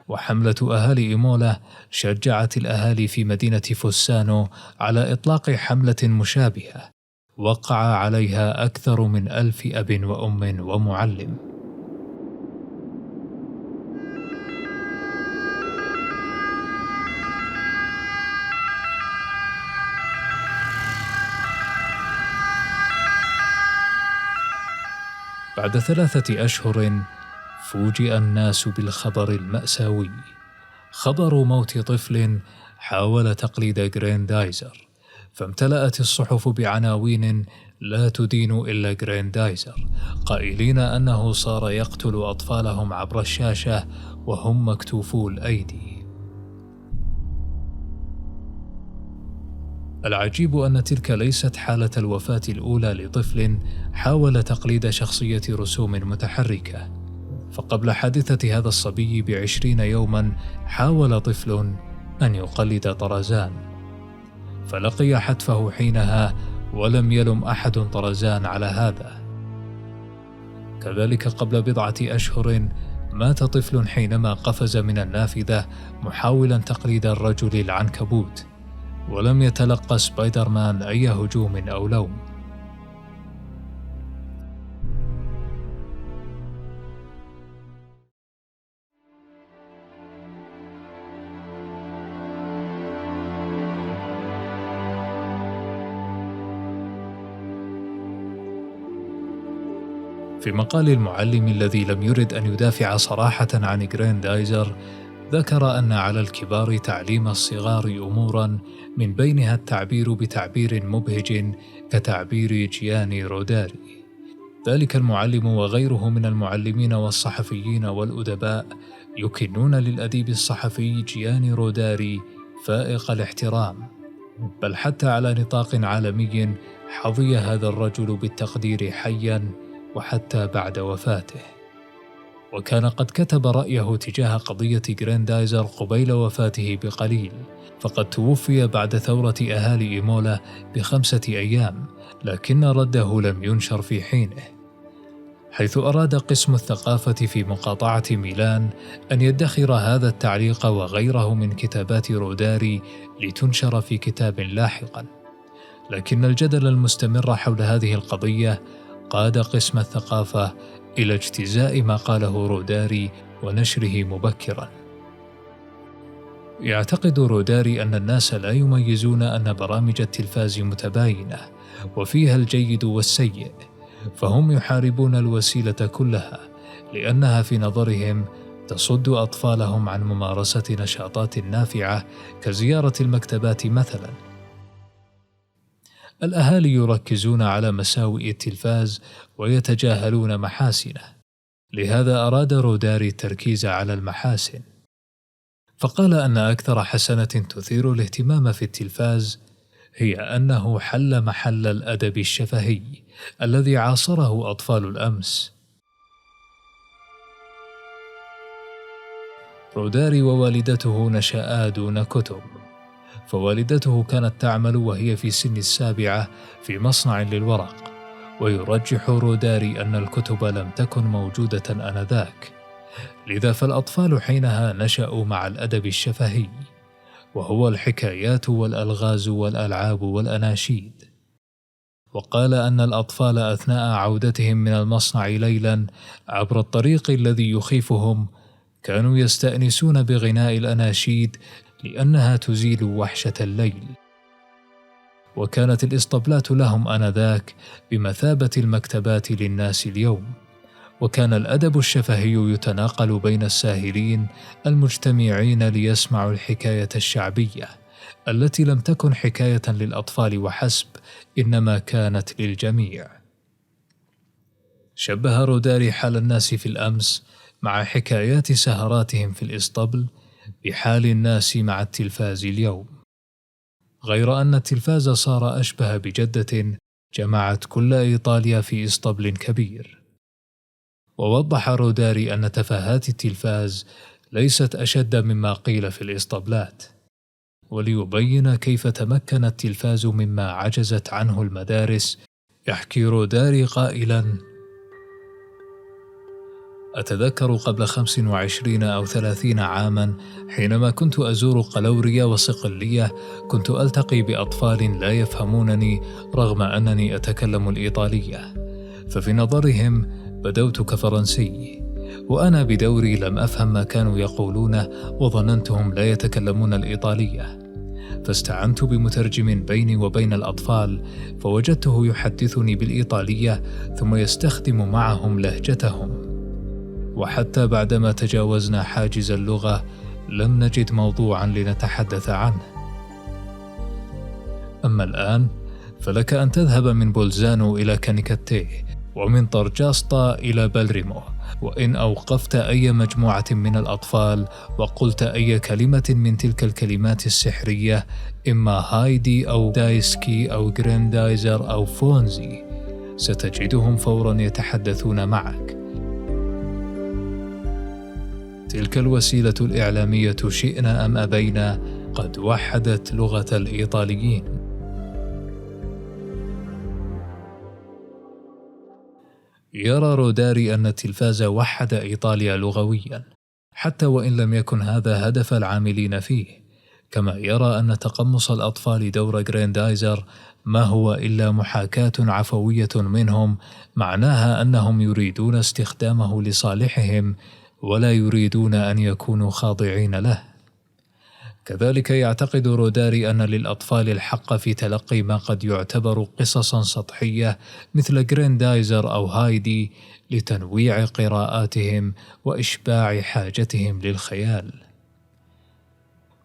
وحملة أهالي إيمولا شجعت الأهالي في مدينة فوسانو على إطلاق حملة مشابهة وقع عليها أكثر من 1000 أب وأم ومعلم. بعد 3 أشهر فوجئ الناس بالخبر المأساوي، خبر موت طفل حاول تقليد غراندايزر، فامتلأت الصحف بعناوين لا تدين إلا غراندايزر، قائلين أنه صار يقتل أطفالهم عبر الشاشة وهم مكتوفو الأيدي. العجيب أن تلك ليست حالة الوفاة الأولى لطفل حاول تقليد شخصية رسوم متحركة، فقبل حادثة هذا الصبي ب20 يوما حاول طفل أن يقلد طرزان، فلقي حتفه حينها ولم يلم أحد طرزان على هذا. كذلك قبل 10 أشهر مات طفل حينما قفز من النافذة محاولا تقليد الرجل العنكبوت، ولم يتلقى سبايدر مان أي هجوم أو لوم. في مقال المعلم الذي لم يرد أن يدافع صراحة عن غراندايزر، ذكر أن على الكبار تعليم الصغار أموراً من بينها التعبير بتعبير مبهج كتعبير جياني روداري. ذلك المعلم وغيره من المعلمين والصحفيين والأدباء يكنون للأديب الصحفي جياني روداري فائق الاحترام، بل حتى على نطاق عالمي حظي هذا الرجل بالتقدير حياً وحتى بعد وفاته. وكان قد كتب رأيه تجاه قضية غريندايزر قبيل وفاته بقليل، فقد توفي بعد ثورة أهالي إيمولا ب5 أيام، لكن رده لم ينشر في حينه، حيث أراد قسم الثقافة في مقاطعة ميلان أن يدخر هذا التعليق وغيره من كتابات روداري لتنشر في كتاب لاحقا. لكن الجدل المستمر حول هذه القضية قاد قسم الثقافة إلى اجتزاء ما قاله روداري ونشره مبكرا. يعتقد روداري أن الناس لا يميزون أن برامج التلفاز متباينة وفيها الجيد والسيء، فهم يحاربون الوسيلة كلها لأنها في نظرهم تصد أطفالهم عن ممارسة نشاطات نافعة كزيارة المكتبات مثلا. الأهالي يركزون على مساوئ التلفاز ويتجاهلون محاسنه، لهذا أراد روداري التركيز على المحاسن، فقال أن أكثر حسنة تثير الاهتمام في التلفاز هي أنه حل محل الأدب الشفهي الذي عاصره أطفال الأمس. روداري ووالدته نشأا دون كتب، فوالدته كانت تعمل وهي في سن 7 في مصنع للورق، ويرجح روداري أن الكتب لم تكن موجودة آنذاك، لذا فالأطفال حينها نشأوا مع الأدب الشفهي، وهو الحكايات والألغاز والألعاب والأناشيد. وقال أن الأطفال أثناء عودتهم من المصنع ليلا عبر الطريق الذي يخيفهم كانوا يستأنسون بغناء الأناشيد لأنها تزيل وحشة الليل، وكانت الإسطبلات لهم آنذاك بمثابة المكتبات للناس اليوم، وكان الأدب الشفهي يتناقل بين الساهرين المجتمعين ليسمعوا الحكاية الشعبية التي لم تكن حكاية للأطفال وحسب، إنما كانت للجميع. شبه روداري حال الناس في الأمس مع حكايات سهراتهم في الإسطبل بحال الناس مع التلفاز اليوم، غير أن التلفاز صار أشبه بجدة جمعت كل إيطاليا في إسطبل كبير. ووضح روداري أن تفاهات التلفاز ليست أشد مما قيل في الإسطبلات، وليبين كيف تمكن التلفاز مما عجزت عنه المدارس، يحكي روداري قائلا: أتذكر قبل 25 أو 30 عاما حينما كنت أزور قلوريا وصقلية كنت ألتقي بأطفال لا يفهمونني رغم أنني أتكلم الإيطالية، ففي نظرهم بدوت كفرنسي، وأنا بدوري لم أفهم ما كانوا يقولونه وظننتهم لا يتكلمون الإيطالية، فاستعنت بمترجم بيني وبين الأطفال فوجدته يحدثني بالإيطالية ثم يستخدم معهم لهجتهم، وحتى بعدما تجاوزنا حاجز اللغة لم نجد موضوعا لنتحدث عنه. أما الآن فلك أن تذهب من بولزانو إلى كانيكاتي ومن طرجاستا إلى بالريمو، وإن أوقفت أي مجموعة من الأطفال وقلت أي كلمة من تلك الكلمات السحرية، إما هايدي أو دايسكي أو غريندايزر أو فونزي، ستجدهم فورا يتحدثون معك. تلك الوسيلة الإعلامية شئنا أم أبينا قد وحدت لغة الإيطاليين. يرى روداري أن التلفاز وحد إيطاليا لغويا، حتى وإن لم يكن هذا هدف العاملين فيه، كما يرى أن تقمص الأطفال دور غريندايزر ما هو إلا محاكاة عفوية منهم معناها أنهم يريدون استخدامه لصالحهم ولا يريدون أن يكونوا خاضعين له. كذلك يعتقد روداري أن للأطفال الحق في تلقي ما قد يعتبر قصصا سطحية مثل غريندايزر أو هايدي لتنويع قراءاتهم وإشباع حاجتهم للخيال.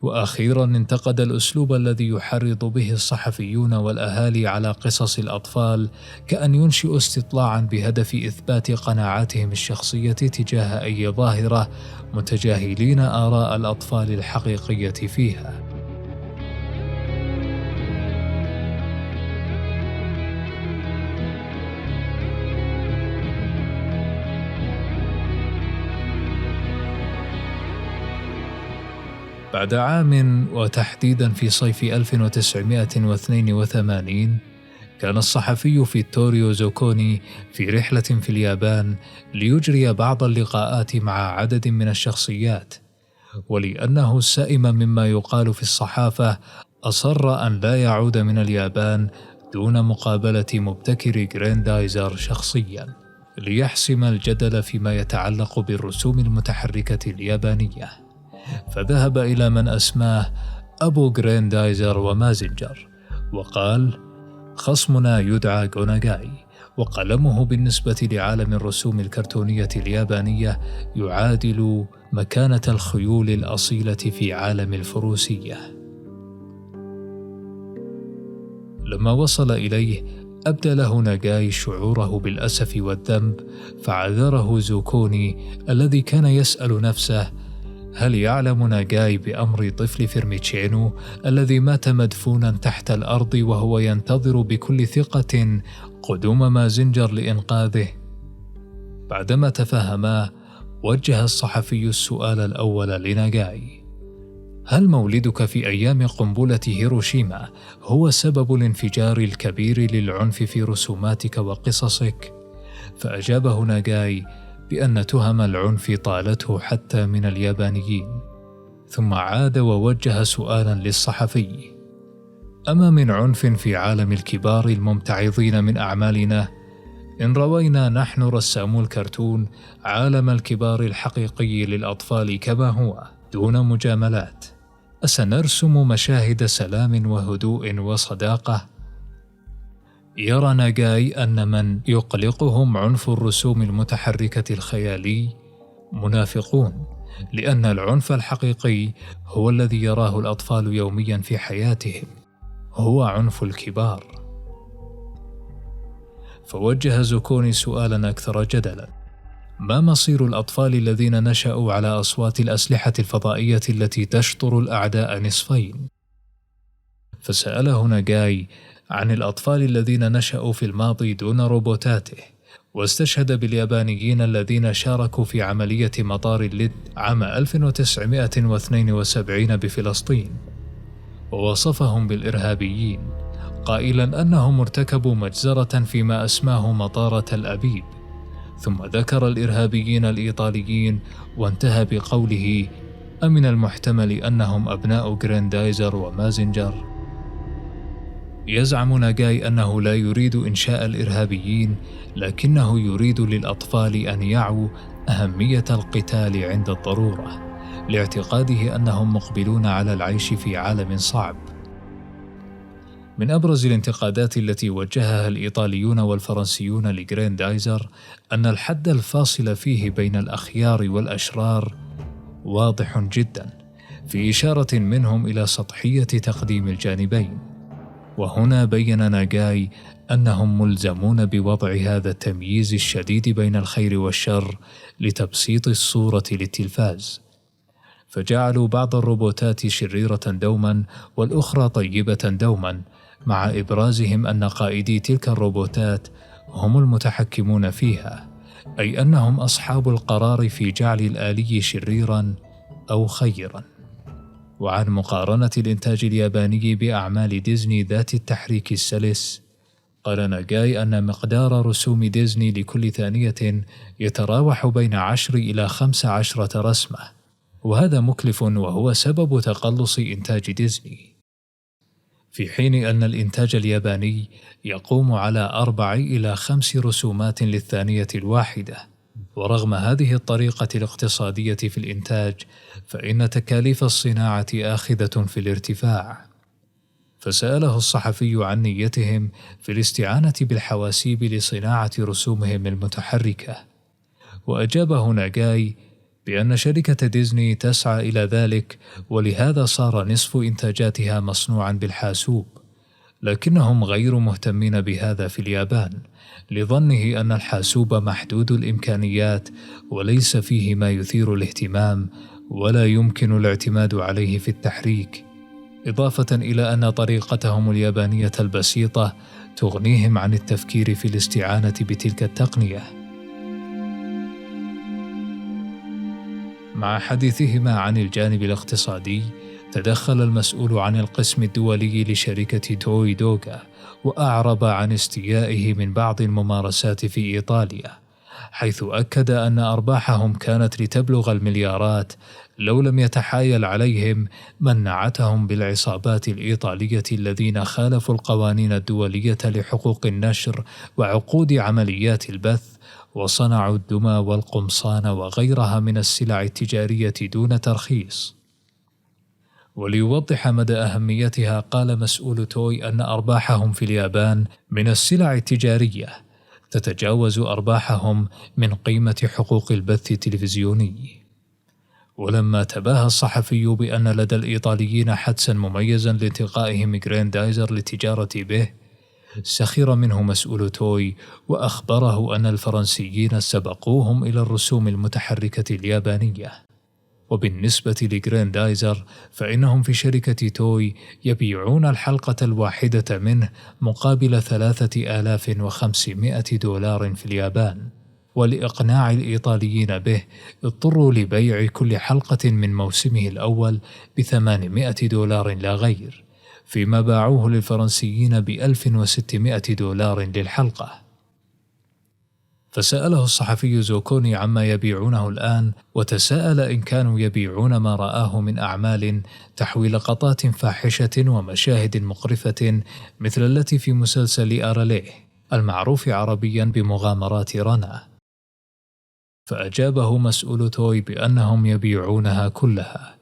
وأخيرا انتقد الأسلوب الذي يحرض به الصحفيون والأهالي على قصص الأطفال كأن ينشئ استطلاعا بهدف إثبات قناعاتهم الشخصية تجاه أي ظاهرة، متجاهلين آراء الأطفال الحقيقية فيها. بعد عام، وتحديدا في صيف 1982، كان الصحفي فيتوريو زوكوني في رحلة في اليابان ليجري بعض اللقاءات مع عدد من الشخصيات، ولأنه سئم مما يقال في الصحافة أصر أن لا يعود من اليابان دون مقابلة مبتكر غريندايزر شخصيا ليحسم الجدل فيما يتعلق بالرسوم المتحركة اليابانية. فذهب إلى من أسماه أبو غريندايزر ومازنجر وقال: خصمنا يدعى غوناغاي، وقلمه بالنسبة لعالم الرسوم الكرتونية اليابانية يعادل مكانة الخيول الأصيلة في عالم الفروسية. لما وصل إليه أبدى له ناغاي شعوره بالأسف والذنب، فعذره زوكوني الذي كان يسأل نفسه: هل يعلم ناغاي بأمر طفل فيرميتشينو الذي مات مدفونا تحت الأرض وهو ينتظر بكل ثقة قدوم مازنجر لإنقاذه؟ بعدما تفاهما، وجه الصحفي السؤال الأول لناغاي: هل مولدك في أيام قنبلة هيروشيما هو سبب الانفجار الكبير للعنف في رسوماتك وقصصك؟ فأجابه ناغاي بأن تهم العنف طالته حتى من اليابانيين، ثم عاد ووجه سؤالا للصحفي: أما من عنف في عالم الكبار الممتعضين من أعمالنا؟ إن روينا نحن رسامو الكرتون عالم الكبار الحقيقي للأطفال كما هو دون مجاملات، أسنرسم مشاهد سلام وهدوء وصداقة؟ يرى ناغاي أن من يقلقهم عنف الرسوم المتحركة الخيالي منافقون، لأن العنف الحقيقي هو الذي يراه الأطفال يوميا في حياتهم، هو عنف الكبار. فوجه زوكوني سؤالا أكثر جدلا: ما مصير الأطفال الذين نشأوا على أصوات الأسلحة الفضائية التي تشطر الأعداء نصفين؟ فسأله ناغاي عن الأطفال الذين نشأوا في الماضي دون روبوتاته، واستشهد باليابانيين الذين شاركوا في عملية مطار اللد عام 1972 بفلسطين، ووصفهم بالإرهابيين، قائلا أنهم ارتكبوا مجزرة فيما أسماه مطار تل أبيب، ثم ذكر الإرهابيين الإيطاليين وانتهى بقوله: أمن المحتمل أنهم أبناء غريندايزر ومازنجر. يزعم ناغاي أنه لا يريد إنشاء الإرهابيين، لكنه يريد للأطفال أن يعوا أهمية القتال عند الضرورة، لاعتقاده أنهم مقبلون على العيش في عالم صعب. من أبرز الانتقادات التي وجهها الإيطاليون والفرنسيون لغريندايزر أن الحد الفاصل فيه بين الأخيار والأشرار واضح جدا، في إشارة منهم إلى سطحية تقديم الجانبين. وهنا بين ناغاي أنهم ملزمون بوضع هذا التمييز الشديد بين الخير والشر لتبسيط الصورة للتلفاز، فجعلوا بعض الروبوتات شريرة دوما والأخرى طيبة دوما، مع إبرازهم أن قائدي تلك الروبوتات هم المتحكمون فيها، أي أنهم أصحاب القرار في جعل الآلي شريرا أو خيرا. وعن مقارنة الإنتاج الياباني بأعمال ديزني ذات التحريك السلس، قال ناغاي أن مقدار رسوم ديزني لكل ثانية يتراوح بين 10 إلى 15 رسمة، وهذا مكلف وهو سبب تقلص إنتاج ديزني، في حين أن الإنتاج الياباني يقوم على 4 إلى 5 رسومات للثانية الواحدة. ورغم هذه الطريقة الاقتصادية في الإنتاج، فإن تكاليف الصناعة آخذة في الارتفاع. فسأله الصحفي عن نيتهم في الاستعانة بالحواسيب لصناعة رسومهم المتحركة، وأجابه ناغاي بأن شركة ديزني تسعى إلى ذلك، ولهذا صار نصف إنتاجاتها مصنوعا بالحاسوب، لكنهم غير مهتمين بهذا في اليابان، لظنه أن الحاسوب محدود الإمكانيات وليس فيه ما يثير الاهتمام ولا يمكن الاعتماد عليه في التحريك، إضافة إلى أن طريقتهم اليابانية البسيطة تغنيهم عن التفكير في الاستعانة بتلك التقنية. مع حديثهما عن الجانب الاقتصادي، تدخل المسؤول عن القسم الدولي لشركة توي دوغا وأعرب عن استيائه من بعض الممارسات في إيطاليا، حيث أكد أن أرباحهم كانت لتبلغ المليارات لو لم يتحايل عليهم من نعتهم بالعصابات الإيطالية الذين خالفوا القوانين الدولية لحقوق النشر وعقود عمليات البث، وصنعوا الدمى والقمصان وغيرها من السلع التجارية دون ترخيص. وليوضح مدى أهميتها، قال مسؤول توي أن أرباحهم في اليابان من السلع التجارية تتجاوز أرباحهم من قيمة حقوق البث التلفزيوني. ولما تباهى الصحفي بأن لدى الإيطاليين حدسا مميزا لانتقائهم جراندايزر للتجارة به، سخر منه مسؤول توي وأخبره أن الفرنسيين سبقوهم إلى الرسوم المتحركة اليابانية. وبالنسبة لجراندايزر فإنهم في شركة توي يبيعون الحلقة الواحدة منه مقابل 3500 دولار في اليابان، ولإقناع الإيطاليين به اضطروا لبيع كل حلقة من موسمه الأول ب800 دولار لا غير، فيما باعوه للفرنسيين ب1600 دولار للحلقة. فسأله الصحفي زوكوني عما يبيعونه الآن، وتساءل إن كانوا يبيعون ما رآه من أعمال تحوي لقطات فاحشة ومشاهد مقرفة مثل التي في مسلسل أراليه المعروف عربيا بمغامرات رنا. فأجابه مسؤول توي بأنهم يبيعونها كلها،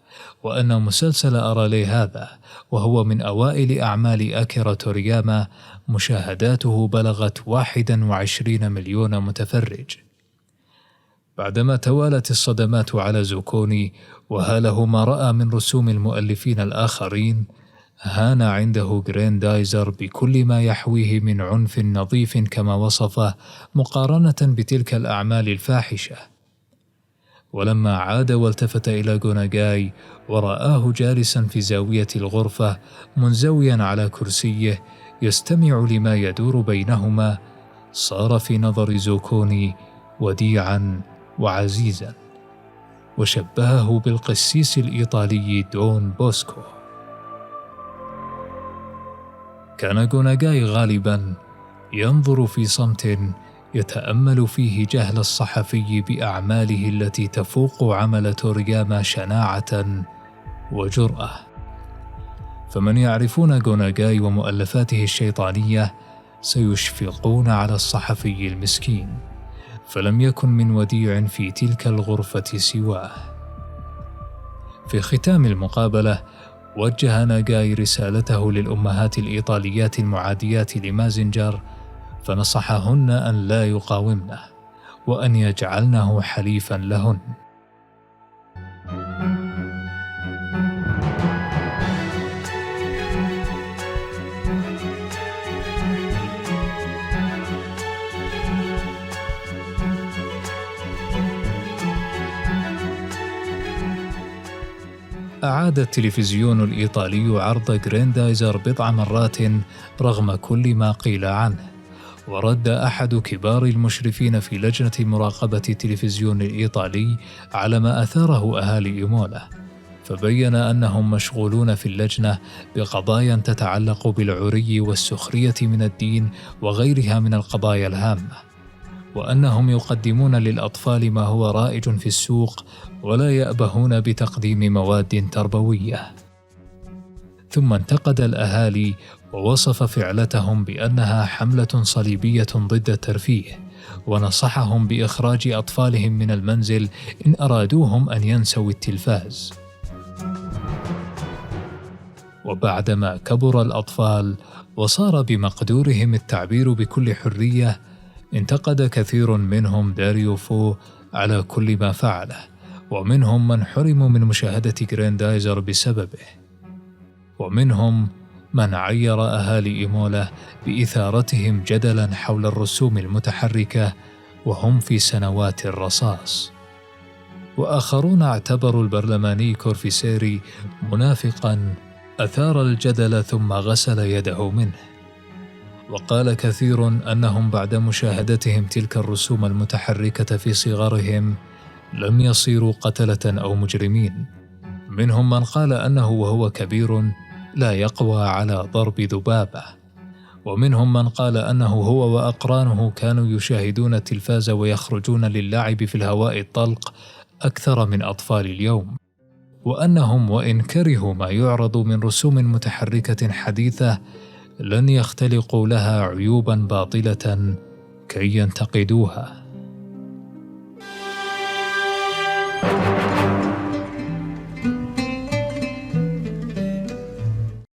وأن مسلسل أراليه هذا وهو من أوائل أعمال أكيرا تورياما مشاهداته بلغت 21 مليون متفرج. بعدما توالت الصدمات على زوكوني وهاله ما رأى من رسوم المؤلفين الآخرين، هان عنده جراندايزر بكل ما يحويه من عنف نظيف كما وصفه مقارنة بتلك الأعمال الفاحشة. ولما عاد والتفت إلى غوناغاي ورآه جالسا في زاوية الغرفة منزويا على كرسيه يستمع لما يدور بينهما، صار في نظر زوكوني وديعا وعزيزا، وشبهه بالقسيس الإيطالي دون بوسكو. كان غوناغاي غالبا ينظر في صمت يتأمل فيه جهل الصحفي بأعماله التي تفوق عمل تورياما شناعة وجرأة. فمن يعرفون غوناغاي ومؤلفاته الشيطانية سيشفقون على الصحفي المسكين، فلم يكن من وديع في تلك الغرفة سواه. في ختام المقابلة وجه ناغاي رسالته للأمهات الإيطاليات المعاديات لمازنجر، فنصحهن أن لا يقاومنه وأن يجعلنه حليفا لهن. أعاد التلفزيون الإيطالي عرض جراندايزر بضع مرات رغم كل ما قيل عنه، ورد أحد كبار المشرفين في لجنة مراقبة التلفزيون الإيطالي على ما أثاره أهالي إيمولا، فبين أنهم مشغولون في اللجنة بقضايا تتعلق بالعري والسخرية من الدين وغيرها من القضايا الهامة، وأنهم يقدمون للأطفال ما هو رائج في السوق ولا يأبهون بتقديم مواد تربوية. ثم انتقد الأهالي ووصف فعلتهم بأنها حملة صليبية ضد الترفيه، ونصحهم بإخراج أطفالهم من المنزل إن أرادوهم أن ينسوا التلفاز. وبعدما كبر الأطفال وصار بمقدورهم التعبير بكل حرية، انتقد كثير منهم داريو فو على كل ما فعله، ومنهم من حرموا من مشاهدة جراندايزر بسببه، ومنهم من عير أهالي إيمولا بإثارتهم جدلا حول الرسوم المتحركة وهم في سنوات الرصاص. وآخرون اعتبروا البرلماني كورفيسيري منافقا أثار الجدل ثم غسل يده منه. وقال كثير أنهم بعد مشاهدتهم تلك الرسوم المتحركة في صغرهم لم يصيروا قتلة أو مجرمين، منهم من قال أنه وهو كبير لا يقوى على ضرب ذبابة، ومنهم من قال أنه هو وأقرانه كانوا يشاهدون التلفاز ويخرجون للعب في الهواء الطلق أكثر من أطفال اليوم، وأنهم وإن كرهوا ما يعرض من رسوم متحركة حديثة لن يختلقوا لها عيوبا باطلة كي ينتقدوها.